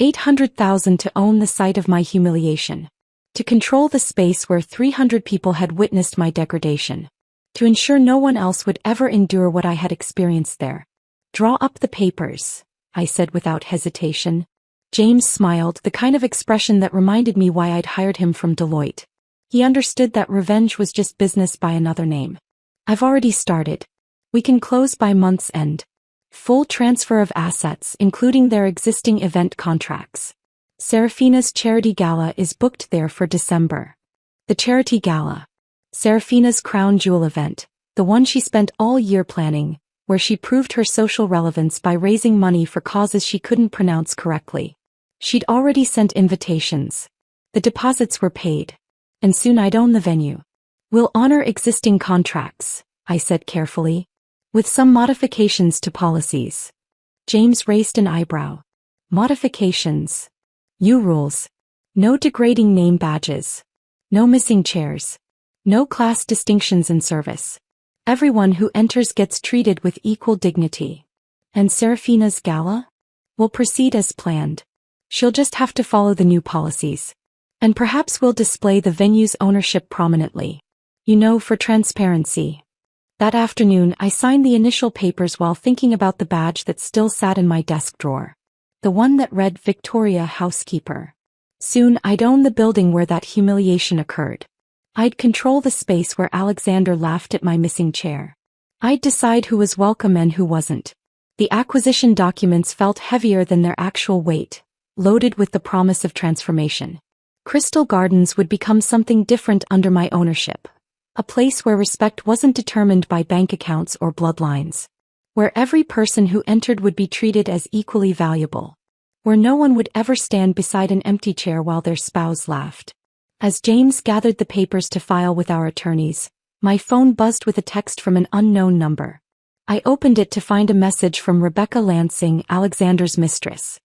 $800,000 to own the site of my humiliation. To control the space where 300 people had witnessed my degradation. To ensure no one else would ever endure what I had experienced there. Draw up the papers, I said without hesitation. James smiled, the kind of expression that reminded me why I'd hired him from Deloitte. He understood that revenge was just business by another name. I've already started. We can close by month's end. Full transfer of assets, including their existing event contracts. Serafina's charity gala is booked there for December. The charity gala. Serafina's crown jewel event, the one she spent all year planning, where she proved her social relevance by raising money for causes she couldn't pronounce correctly. She'd already sent invitations. The deposits were paid. And soon I'd own the venue. We'll honor existing contracts, I said carefully. With some modifications to policies. James raised an eyebrow. Modifications. You rules. No degrading name badges. No missing chairs. No class distinctions in service. Everyone who enters gets treated with equal dignity. And Serafina's gala? Will proceed as planned. She'll just have to follow the new policies. And perhaps we'll display the venue's ownership prominently. You know, for transparency. That afternoon I signed the initial papers while thinking about the badge that still sat in my desk drawer. The one that read Victoria Housekeeper. Soon I'd own the building where that humiliation occurred. I'd control the space where Alexander laughed at my missing chair. I'd decide who was welcome and who wasn't. The acquisition documents felt heavier than their actual weight, loaded with the promise of transformation. Crystal Gardens would become something different under my ownership. A place where respect wasn't determined by bank accounts or bloodlines. Where every person who entered would be treated as equally valuable. Where no one would ever stand beside an empty chair while their spouse laughed. As James gathered the papers to file with our attorneys, my phone buzzed with a text from an unknown number. I opened it to find a message from Rebecca Lansing, Alexander's mistress.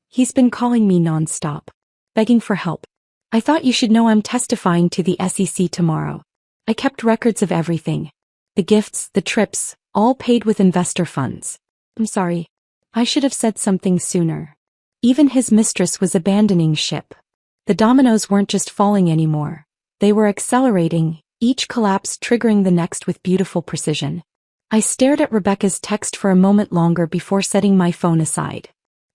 He's been calling me non-stop. Begging for help. I thought you should know I'm testifying to the SEC tomorrow. I kept records of everything. The gifts, the trips, all paid with investor funds. I'm sorry. I should have said something sooner. Even his mistress was abandoning ship. The dominoes weren't just falling anymore. They were accelerating, each collapse triggering the next with beautiful precision. I stared at Rebecca's text for a moment longer before setting my phone aside.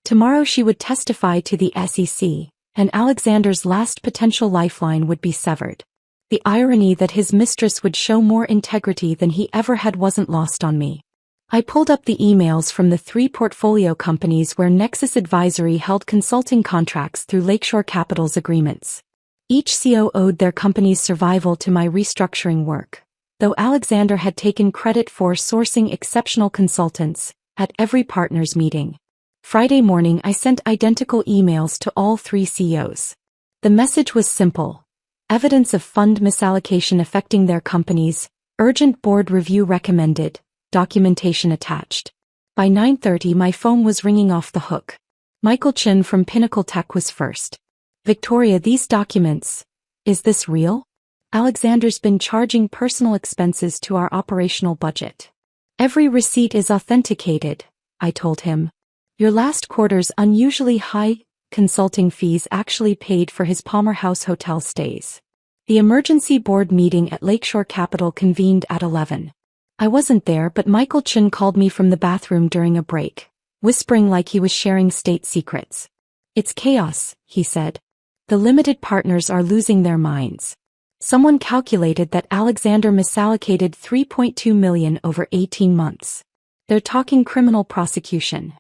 Tomorrow she would testify to the SEC, and Alexander's last potential lifeline would be severed. The irony that his mistress would show more integrity than he ever had wasn't lost on me. I pulled up the emails from the 3 portfolio companies where Nexus Advisory held consulting contracts through Lakeshore Capital's agreements. Each CO owed their company's survival to my restructuring work, though Alexander had taken credit for sourcing exceptional consultants at every partners meeting. Friday morning I sent identical emails to all 3 CEOs. The message was simple. Evidence of fund misallocation affecting their companies, urgent board review recommended, documentation attached. By 9:30 my phone was ringing off the hook. Michael Chin from Pinnacle Tech was first. Victoria, these documents, is this real? Alexander's been charging personal expenses to our operational budget. Every receipt is authenticated, I told him. Your last quarter's unusually high consulting fees actually paid for his Palmer House hotel stays. The emergency board meeting at Lakeshore Capital convened at 11. I wasn't there, but Michael Chin called me from the bathroom during a break, whispering like he was sharing state secrets. It's chaos, he said. The limited partners are losing their minds. Someone calculated that Alexander misallocated $3.2 million over 18 months. They're talking criminal prosecution.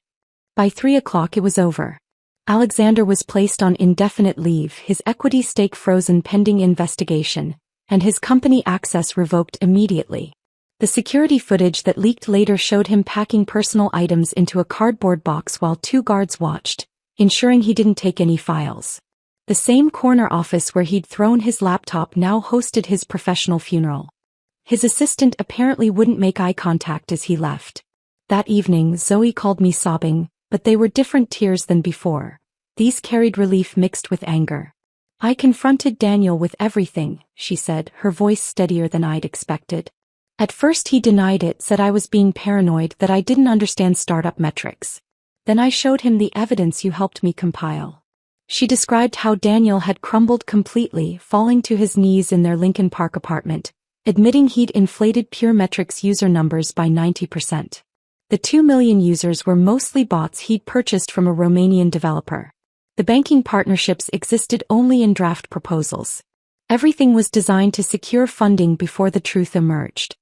By 3 o'clock it was over. Alexander was placed on indefinite leave, his equity stake frozen pending investigation, and his company access revoked immediately. The security footage that leaked later showed him packing personal items into a cardboard box while 2 guards watched, ensuring he didn't take any files. The same corner office where he'd thrown his laptop now hosted his professional funeral. His assistant apparently wouldn't make eye contact as he left. That evening Zoe called me sobbing, but they were different tears than before. These carried relief mixed with anger. I confronted Daniel with everything, she said, her voice steadier than I'd expected. At first he denied it, said I was being paranoid, that I didn't understand startup metrics. Then I showed him the evidence you helped me compile. She described how Daniel had crumbled completely, falling to his knees in their Lincoln Park apartment, admitting he'd inflated Pure Metrics user numbers by 90%. The 2 million users were mostly bots he'd purchased from a Romanian developer. The banking partnerships existed only in draft proposals. Everything was designed to secure funding before the truth emerged.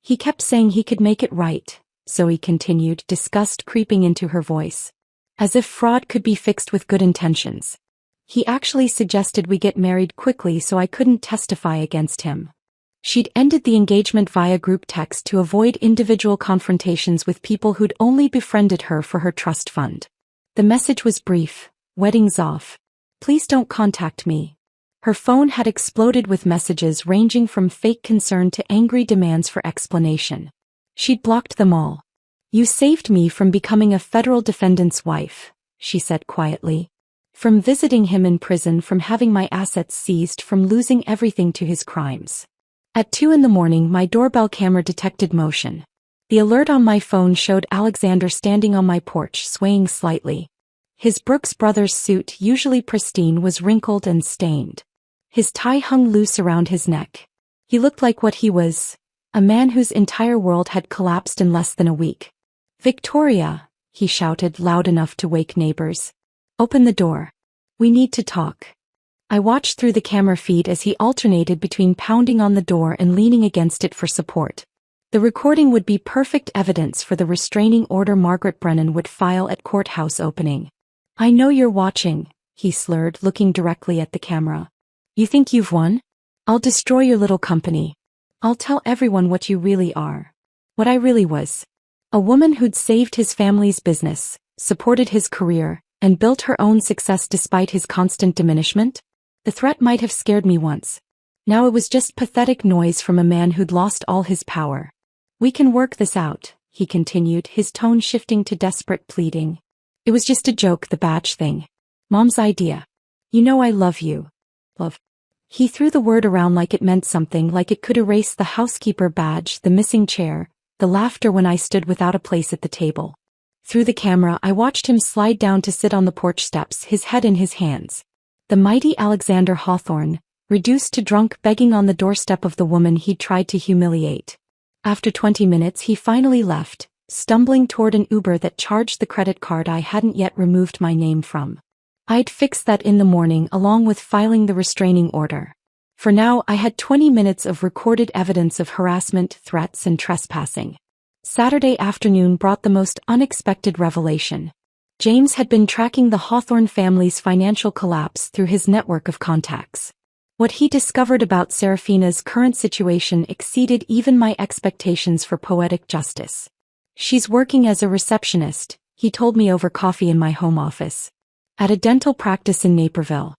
He kept saying he could make it right, Zoe continued, disgust creeping into her voice. As if fraud could be fixed with good intentions. He actually suggested we get married quickly so I couldn't testify against him. She'd ended the engagement via group text to avoid individual confrontations with people who'd only befriended her for her trust fund. The message was brief: wedding's off. Please don't contact me. Her phone had exploded with messages ranging from fake concern to angry demands for explanation. She'd blocked them all. You saved me from becoming a federal defendant's wife, she said quietly. From visiting him in prison, from having my assets seized, from losing everything to his crimes. At 2 in the morning my doorbell camera detected motion. The alert on my phone showed Alexander standing on my porch, swaying slightly. His Brooks Brothers suit, usually pristine, was wrinkled and stained. His tie hung loose around his neck. He looked like what he was, a man whose entire world had collapsed in less than a week. Victoria, he shouted loud enough to wake neighbors. Open the door. We need to talk. I watched through the camera feed as he alternated between pounding on the door and leaning against it for support. The recording would be perfect evidence for the restraining order Margaret Brennan would file at courthouse opening. I know you're watching, he slurred, looking directly at the camera. You think you've won? I'll destroy your little company. I'll tell everyone what you really are. What I really was. A woman who'd saved his family's business, supported his career, and built her own success despite his constant diminishment? The threat might have scared me once. Now it was just pathetic noise from a man who'd lost all his power. We can work this out, he continued, his tone shifting to desperate pleading. It was just a joke, the badge thing. Mom's idea. You know I love you. Love. He threw the word around like it meant something, like it could erase the housekeeper badge, the missing chair, the laughter when I stood without a place at the table. Through the camera I watched him slide down to sit on the porch steps, his head in his hands. The mighty Alexander Hawthorne, reduced to drunk, begging on the doorstep of the woman he'd tried to humiliate. After 20 minutes he finally left, stumbling toward an Uber that charged the credit card I hadn't yet removed my name from. I'd fixed that in the morning along with filing the restraining order. For now, I had 20 minutes of recorded evidence of harassment, threats, and trespassing. Saturday afternoon brought the most unexpected revelation. James had been tracking the Hawthorne family's financial collapse through his network of contacts. What he discovered about Serafina's current situation exceeded even my expectations for poetic justice. She's working as a receptionist, he told me over coffee in my home office, at a dental practice in Naperville.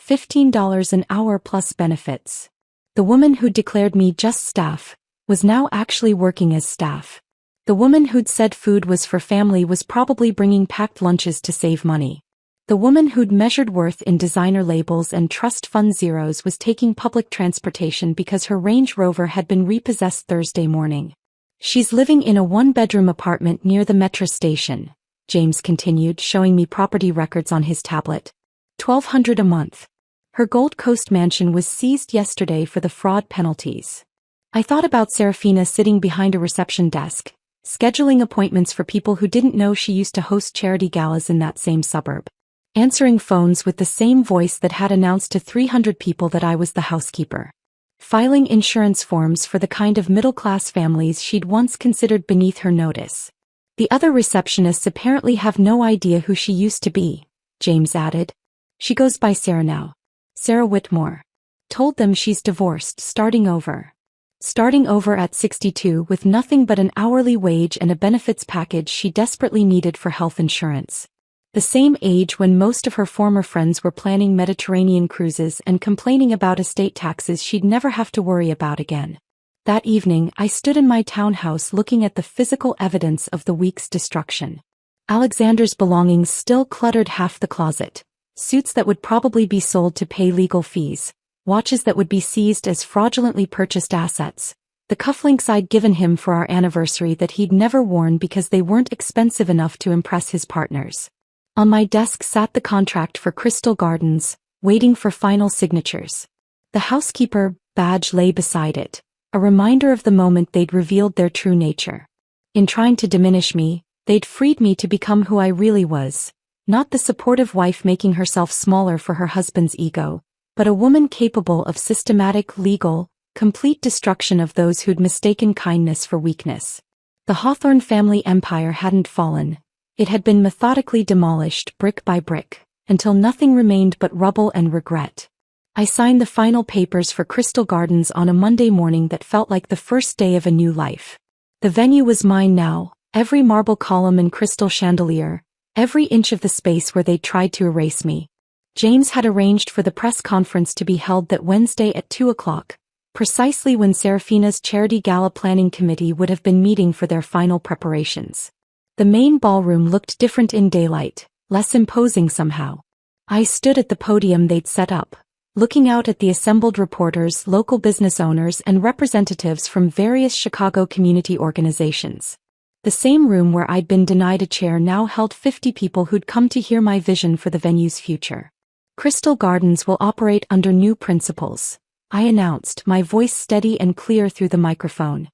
$15 an hour plus benefits. The woman who'd declared me just staff was now actually working as staff. The woman who'd said food was for family was probably bringing packed lunches to save money. The woman who'd measured worth in designer labels and trust fund zeros was taking public transportation because her Range Rover had been repossessed Thursday morning. She's living in a one-bedroom apartment near the metro station, James continued, showing me property records on his tablet. $1,200 a month. Her Gold Coast mansion was seized yesterday for the fraud penalties. I thought about Serafina sitting behind a reception desk, scheduling appointments for people who didn't know she used to host charity galas in that same suburb. Answering phones with the same voice that had announced to 300 people that I was the housekeeper. Filing insurance forms for the kind of middle-class families she'd once considered beneath her notice. The other receptionists apparently have no idea who she used to be, James added. She goes by Sarah now. Sarah Whitmore. Told them she's divorced, starting over. Starting over at 62 with nothing but an hourly wage and a benefits package she desperately needed for health insurance. The same age when most of her former friends were planning Mediterranean cruises and complaining about estate taxes she'd never have to worry about again. That evening, I stood in my townhouse looking at the physical evidence of the week's destruction. Alexander's belongings still cluttered half the closet. Suits that would probably be sold to pay legal fees. Watches that would be seized as fraudulently purchased assets. The cufflinks I'd given him for our anniversary that he'd never worn because they weren't expensive enough to impress his partners. On my desk sat the contract for Crystal Gardens, waiting for final signatures. The housekeeper badge lay beside it, a reminder of the moment they'd revealed their true nature. In trying to diminish me, they'd freed me to become who I really was, not the supportive wife making herself smaller for her husband's ego, but a woman capable of systematic, legal, complete destruction of those who'd mistaken kindness for weakness. The Hawthorne family empire hadn't fallen. It had been methodically demolished brick by brick, until nothing remained but rubble and regret. I signed the final papers for Crystal Gardens on a Monday morning that felt like the first day of a new life. The venue was mine now, every marble column and crystal chandelier, every inch of the space where they'd tried to erase me. James had arranged for the press conference to be held that Wednesday at 2 o'clock, precisely when Serafina's charity gala planning committee would have been meeting for their final preparations. The main ballroom looked different in daylight, less imposing somehow. I stood at the podium they'd set up, looking out at the assembled reporters, local business owners, and representatives from various Chicago community organizations. The same room where I'd been denied a chair now held 50 people who'd come to hear my vision for the venue's future. Crystal Gardens will operate under new principles, I announced, my voice steady and clear through the microphone.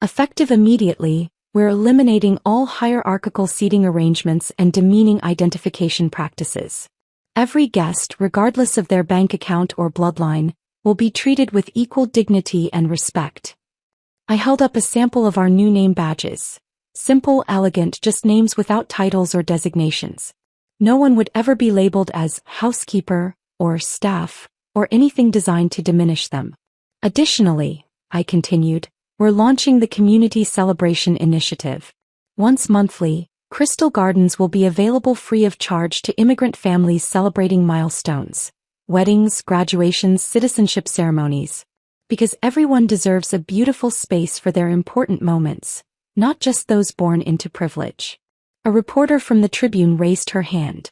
Effective immediately, we're eliminating all hierarchical seating arrangements and demeaning identification practices. Every guest, regardless of their bank account or bloodline, will be treated with equal dignity and respect. I held up a sample of our new name badges. Simple, elegant, just names without titles or designations. No one would ever be labeled as housekeeper or staff or anything designed to diminish them. Additionally, I continued, we're launching the Community Celebration Initiative. Once monthly, Crystal Gardens will be available free of charge to immigrant families celebrating milestones, weddings, graduations, citizenship ceremonies. Because everyone deserves a beautiful space for their important moments, not just those born into privilege. A reporter from the Tribune raised her hand.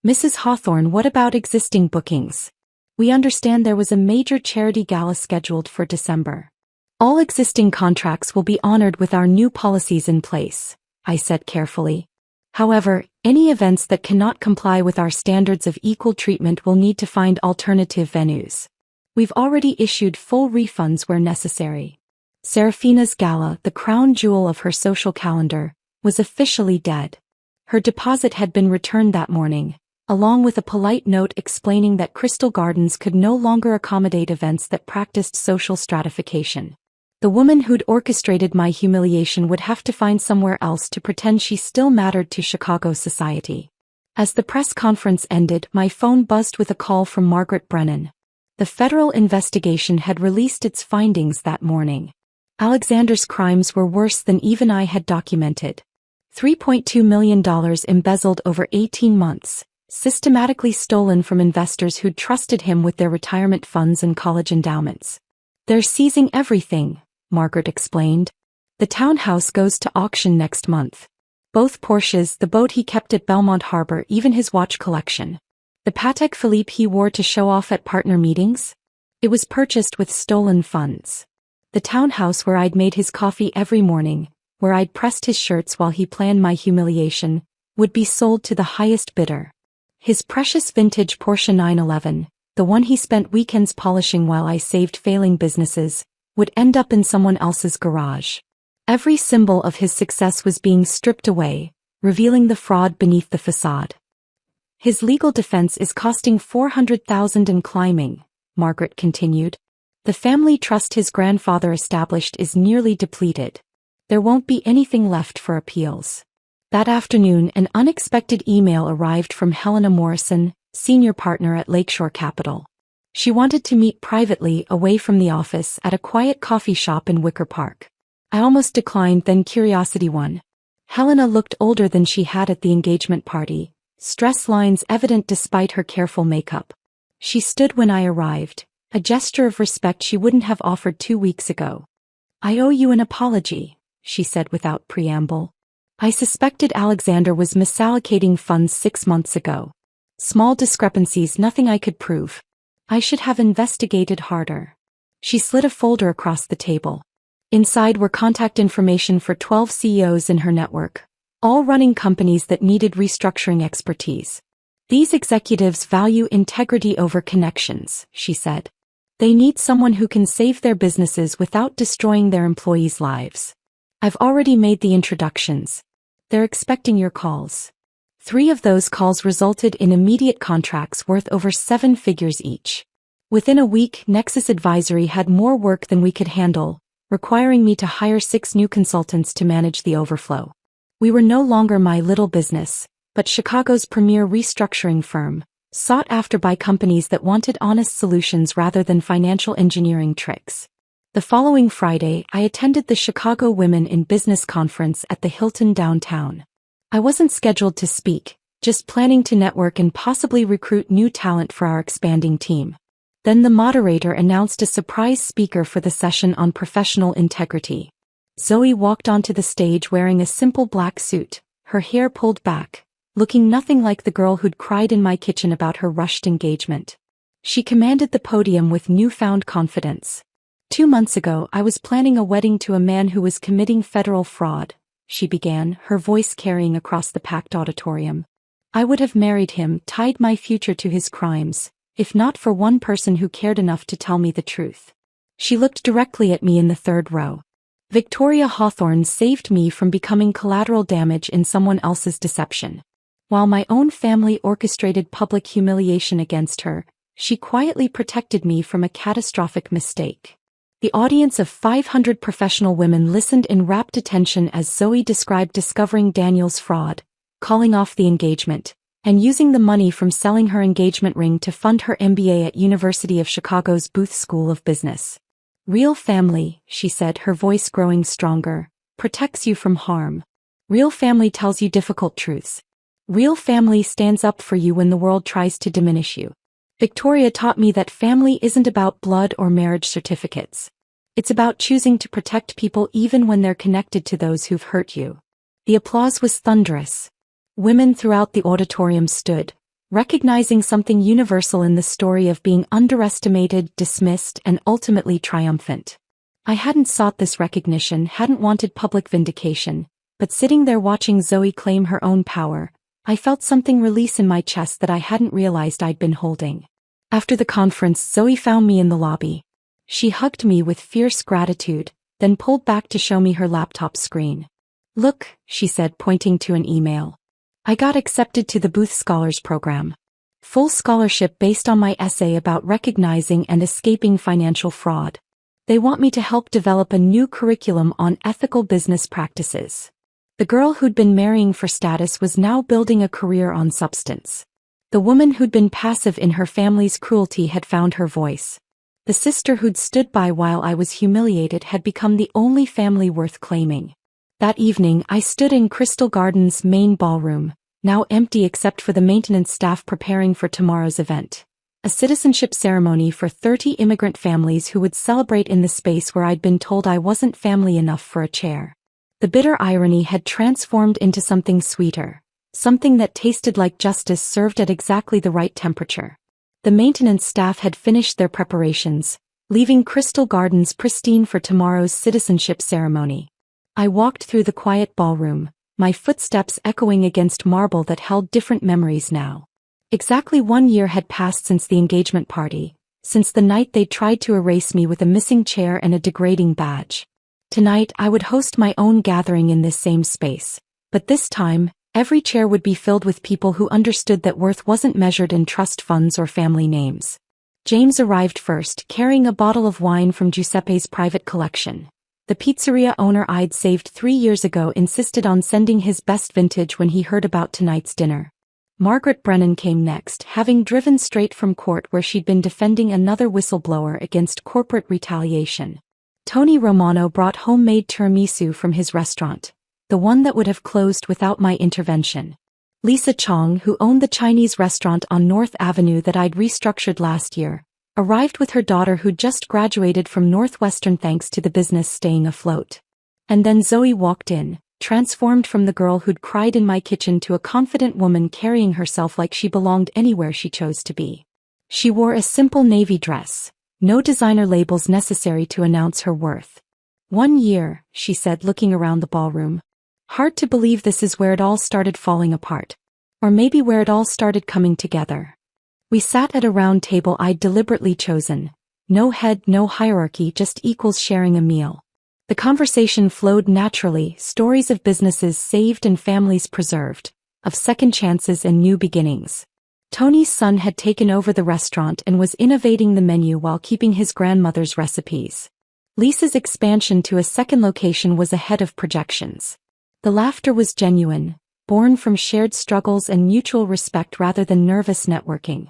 Mrs. Hawthorne, what about existing bookings? We understand there was a major charity gala scheduled for December. All existing contracts will be honored with our new policies in place, I said carefully. However, any events that cannot comply with our standards of equal treatment will need to find alternative venues. We've already issued full refunds where necessary. Serafina's gala, the crown jewel of her social calendar, was officially dead. Her deposit had been returned that morning, along with a polite note explaining that Crystal Gardens could no longer accommodate events that practiced social stratification. The woman who'd orchestrated my humiliation would have to find somewhere else to pretend she still mattered to Chicago society. As the press conference ended, my phone buzzed with a call from Margaret Brennan. The federal investigation had released its findings that morning. Alexander's crimes were worse than even I had documented. $3.2 million embezzled over 18 months, systematically stolen from investors who'd trusted him with their retirement funds and college endowments. "They're seizing everything," Margaret explained. "The townhouse goes to auction next month. Both Porsches, the boat he kept at Belmont Harbor, even his watch collection. The Patek Philippe he wore to show off at partner meetings? It was purchased with stolen funds. The townhouse where I'd made his coffee every morning, where I'd pressed his shirts while he planned my humiliation, would be sold to the highest bidder. His precious vintage Porsche 911, the one he spent weekends polishing while I saved failing businesses, would end up in someone else's garage. Every symbol of his success was being stripped away, revealing the fraud beneath the facade. His legal defense is costing $400,000 and climbing," Margaret continued. "The family trust his grandfather established is nearly depleted. There won't be anything left for appeals." That afternoon, an unexpected email arrived from Helena Morrison, senior partner at Lakeshore Capital. She wanted to meet privately away from the office at a quiet coffee shop in Wicker Park. I almost declined, then curiosity won. Helena looked older than she had at the engagement party, stress lines evident despite her careful makeup. She stood when I arrived, a gesture of respect she wouldn't have offered 2 weeks ago. "I owe you an apology," she said without preamble. "I suspected Alexander was misallocating funds 6 months ago. Small discrepancies, nothing I could prove. I should have investigated harder." She slid a folder across the table. Inside were contact information for 12 CEOs in her network, all running companies that needed restructuring expertise. "These executives value integrity over connections," she said. "They need someone who can save their businesses without destroying their employees' lives. I've already made the introductions. They're expecting your calls." 3 of those calls resulted in immediate contracts worth over 7 figures each. Within a week, Nexus Advisory had more work than we could handle, requiring me to hire 6 new consultants to manage the overflow. We were no longer my little business, but Chicago's premier restructuring firm, sought after by companies that wanted honest solutions rather than financial engineering tricks. The following Friday, I attended the Chicago Women in Business Conference at the Hilton downtown. I wasn't scheduled to speak, just planning to network and possibly recruit new talent for our expanding team. Then the moderator announced a surprise speaker for the session on professional integrity. Zoe walked onto the stage wearing a simple black suit, her hair pulled back, looking nothing like the girl who'd cried in my kitchen about her rushed engagement. She commanded the podium with newfound confidence. 2 months ago, I was planning a wedding to a man who was committing federal fraud, she began, her voice carrying across the packed auditorium. I would have married him, tied my future to his crimes, if not for one person who cared enough to tell me the truth. She looked directly at me in the third row. Victoria Hawthorne saved me from becoming collateral damage in someone else's deception. While my own family orchestrated public humiliation against her, she quietly protected me from a catastrophic mistake. The audience of 500 professional women listened in rapt attention as Zoe described discovering Daniel's fraud, calling off the engagement, and using the money from selling her engagement ring to fund her MBA at University of Chicago's Booth School of Business. "Real family," she said, her voice growing stronger, "protects you from harm. Real family tells you difficult truths. Real family stands up for you when the world tries to diminish you. Victoria taught me that family isn't about blood or marriage certificates. It's about choosing to protect people even when they're connected to those who've hurt you." The applause was thunderous. Women throughout the auditorium stood, recognizing something universal in the story of being underestimated, dismissed, and ultimately triumphant. I hadn't sought this recognition, hadn't wanted public vindication, but sitting there watching Zoe claim her own power, I felt something release in my chest that I hadn't realized I'd been holding. After the conference, Zoe found me in the lobby. She hugged me with fierce gratitude, then pulled back to show me her laptop screen. "Look," she said, pointing to an email. I got accepted to the Booth Scholars Program. Full scholarship based on my essay about recognizing and escaping financial fraud. They want me to help develop a new curriculum on ethical business practices. The girl who'd been marrying for status was now building a career on substance. The woman who'd been passive in her family's cruelty had found her voice. The sister who'd stood by while I was humiliated had become the only family worth claiming. That evening I stood in Crystal Garden's main ballroom, now empty except for the maintenance staff preparing for tomorrow's event. A citizenship ceremony for 30 immigrant families who would celebrate in the space where I'd been told I wasn't family enough for a chair. The bitter irony had transformed into something sweeter, something that tasted like justice served at exactly the right temperature. The maintenance staff had finished their preparations, leaving Crystal Gardens pristine for tomorrow's citizenship ceremony. I walked through the quiet ballroom, my footsteps echoing against marble that held different memories now. Exactly 1 year had passed since the engagement party, since the night they tried to erase me with a missing chair and a degrading badge. Tonight I would host my own gathering in this same space, but this time, every chair would be filled with people who understood that worth wasn't measured in trust funds or family names. James arrived first, carrying a bottle of wine from Giuseppe's private collection. The pizzeria owner I'd saved 3 years ago insisted on sending his best vintage when he heard about tonight's dinner. Margaret Brennan came next, having driven straight from court where she'd been defending another whistleblower against corporate retaliation. Tony Romano brought homemade tiramisu from his restaurant, the one that would have closed without my intervention. Lisa Chong, who owned the Chinese restaurant on North Avenue that I'd restructured last year, arrived with her daughter who'd just graduated from Northwestern thanks to the business staying afloat. And then Zoe walked in, transformed from the girl who'd cried in my kitchen to a confident woman carrying herself like she belonged anywhere she chose to be. She wore a simple navy dress, no designer labels necessary to announce her worth. 1 year, she said, looking around the ballroom. Hard to believe this is where it all started falling apart. Or maybe where it all started coming together. We sat at a round table I'd deliberately chosen. No head, no hierarchy, just equals sharing a meal. The conversation flowed naturally, stories of businesses saved and families preserved, of second chances and new beginnings. Tony's son had taken over the restaurant and was innovating the menu while keeping his grandmother's recipes. Lisa's expansion to a second location was ahead of projections. The laughter was genuine, born from shared struggles and mutual respect rather than nervous networking.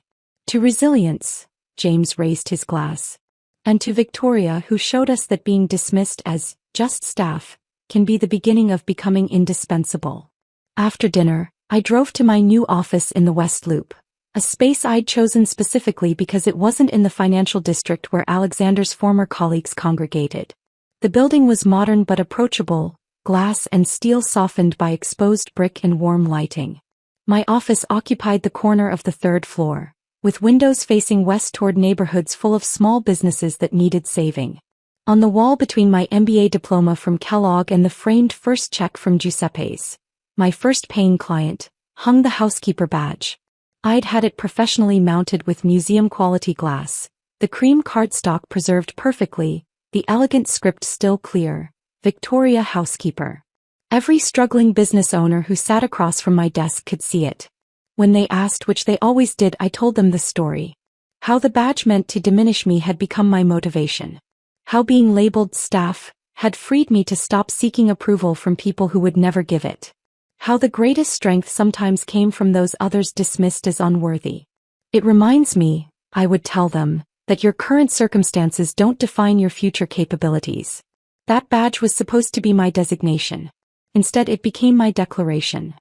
To resilience, James raised his glass. And to Victoria, who showed us that being dismissed as just staff can be the beginning of becoming indispensable. After dinner, I drove to my new office in the West Loop, a space I'd chosen specifically because it wasn't in the financial district where Alexander's former colleagues congregated. The building was modern but approachable, glass and steel softened by exposed brick and warm lighting. My office occupied the corner of the 3rd floor, with windows facing west toward neighborhoods full of small businesses that needed saving. On the wall between my MBA diploma from Kellogg and the framed first check from Giuseppe's, my first paying client, hung the Housekeeper badge. I'd had it professionally mounted with museum-quality glass, the cream cardstock preserved perfectly, the elegant script still clear, Victoria Housekeeper. Every struggling business owner who sat across from my desk could see it. When they asked, which they always did, I told them the story. How the badge meant to diminish me had become my motivation. How being labeled staff had freed me to stop seeking approval from people who would never give it. How the greatest strength sometimes came from those others dismissed as unworthy. It reminds me, I would tell them, that your current circumstances don't define your future capabilities. That badge was supposed to be my designation. Instead, it became my declaration.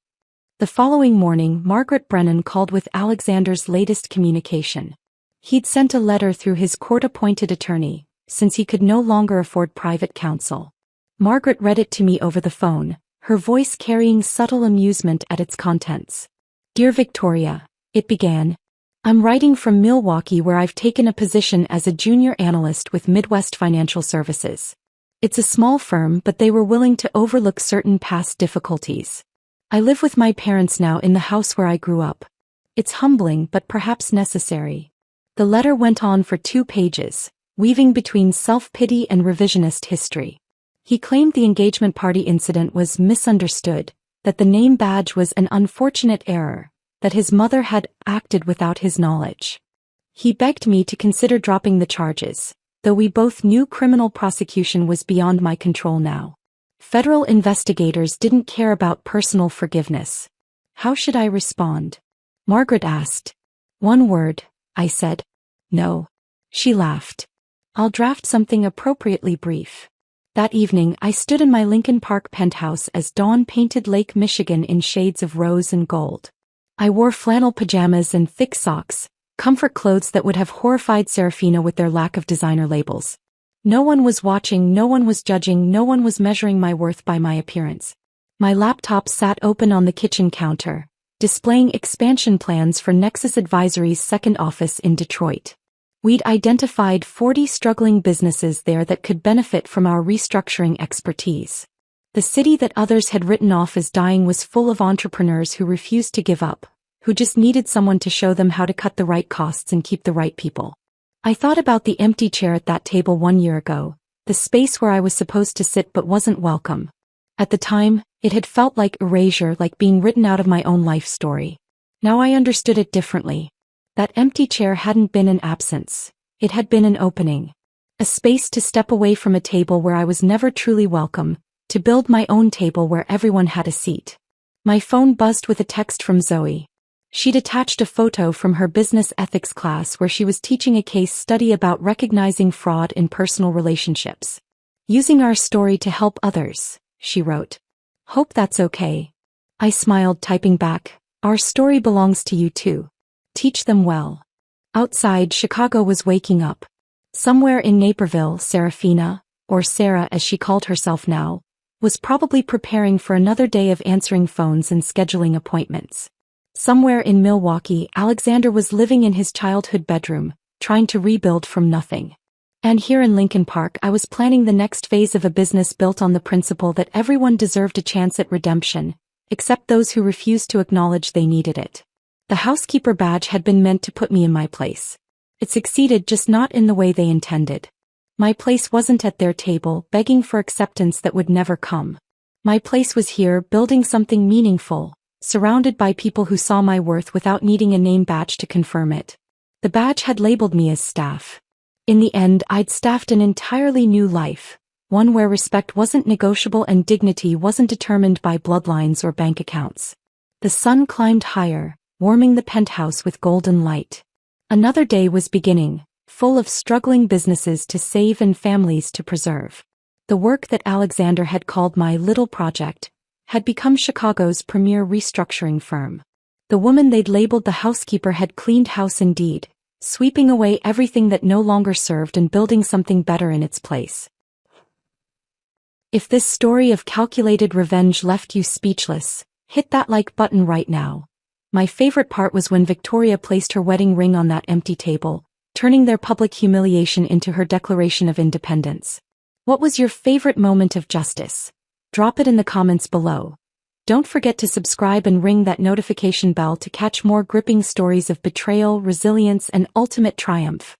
The following morning, Margaret Brennan called with Alexander's latest communication. He'd sent a letter through his court-appointed attorney, since he could no longer afford private counsel. Margaret read it to me over the phone, her voice carrying subtle amusement at its contents. Dear Victoria, it began. I'm writing from Milwaukee where I've taken a position as a junior analyst with Midwest Financial Services. It's a small firm, but they were willing to overlook certain past difficulties. I live with my parents now in the house where I grew up. It's humbling but perhaps necessary. The letter went on for 2 pages, weaving between self-pity and revisionist history. He claimed the engagement party incident was misunderstood, that the name badge was an unfortunate error, that his mother had acted without his knowledge. He begged me to consider dropping the charges, though we both knew criminal prosecution was beyond my control now. Federal investigators didn't care about personal forgiveness. How should I respond? Margaret asked. One word, I said. No. She laughed. I'll draft something appropriately brief. That evening I stood in my Lincoln Park penthouse as dawn painted Lake Michigan in shades of rose and gold. I wore flannel pajamas and thick socks, comfort clothes that would have horrified Serafina with their lack of designer labels. No one was watching, no one was judging, no one was measuring my worth by my appearance. My laptop sat open on the kitchen counter, displaying expansion plans for Nexus Advisory's second office in Detroit. We'd identified 40 struggling businesses there that could benefit from our restructuring expertise. The city that others had written off as dying was full of entrepreneurs who refused to give up, who just needed someone to show them how to cut the right costs and keep the right people. I thought about the empty chair at that table 1 year ago, the space where I was supposed to sit but wasn't welcome. At the time, it had felt like erasure, like being written out of my own life story. Now I understood it differently. That empty chair hadn't been an absence. It had been an opening. A space to step away from a table where I was never truly welcome, to build my own table where everyone had a seat. My phone buzzed with a text from Zoe. She'd attached a photo from her business ethics class where she was teaching a case study about recognizing fraud in personal relationships. Using our story to help others, she wrote. Hope that's okay. I smiled, typing back, our story belongs to you too. Teach them well. Outside, Chicago was waking up. Somewhere in Naperville, Serafina, or Sarah as she called herself now, was probably preparing for another day of answering phones and scheduling appointments. Somewhere in Milwaukee, Alexander was living in his childhood bedroom, trying to rebuild from nothing. And here in Lincoln Park, I was planning the next phase of a business built on the principle that everyone deserved a chance at redemption, except those who refused to acknowledge they needed it. The Housekeeper badge had been meant to put me in my place. It succeeded, just not in the way they intended. My place wasn't at their table, begging for acceptance that would never come. My place was here, building something meaningful, surrounded by people who saw my worth without needing a name badge to confirm it. The badge had labeled me as staff. In the end, I'd staffed an entirely new life, one where respect wasn't negotiable and dignity wasn't determined by bloodlines or bank accounts. The sun climbed higher, warming the penthouse with golden light. Another day was beginning, full of struggling businesses to save and families to preserve. The work that Alexander had called my little project had become Chicago's premier restructuring firm. The woman they'd labeled the Housekeeper had cleaned house indeed, sweeping away everything that no longer served and building something better in its place. If this story of calculated revenge left you speechless, hit that like button right now. My favorite part was when Victoria placed her wedding ring on that empty table, turning their public humiliation into her Declaration of Independence. What was your favorite moment of justice? Drop it in the comments below. Don't forget to subscribe and ring that notification bell to catch more gripping stories of betrayal, resilience, and ultimate triumph.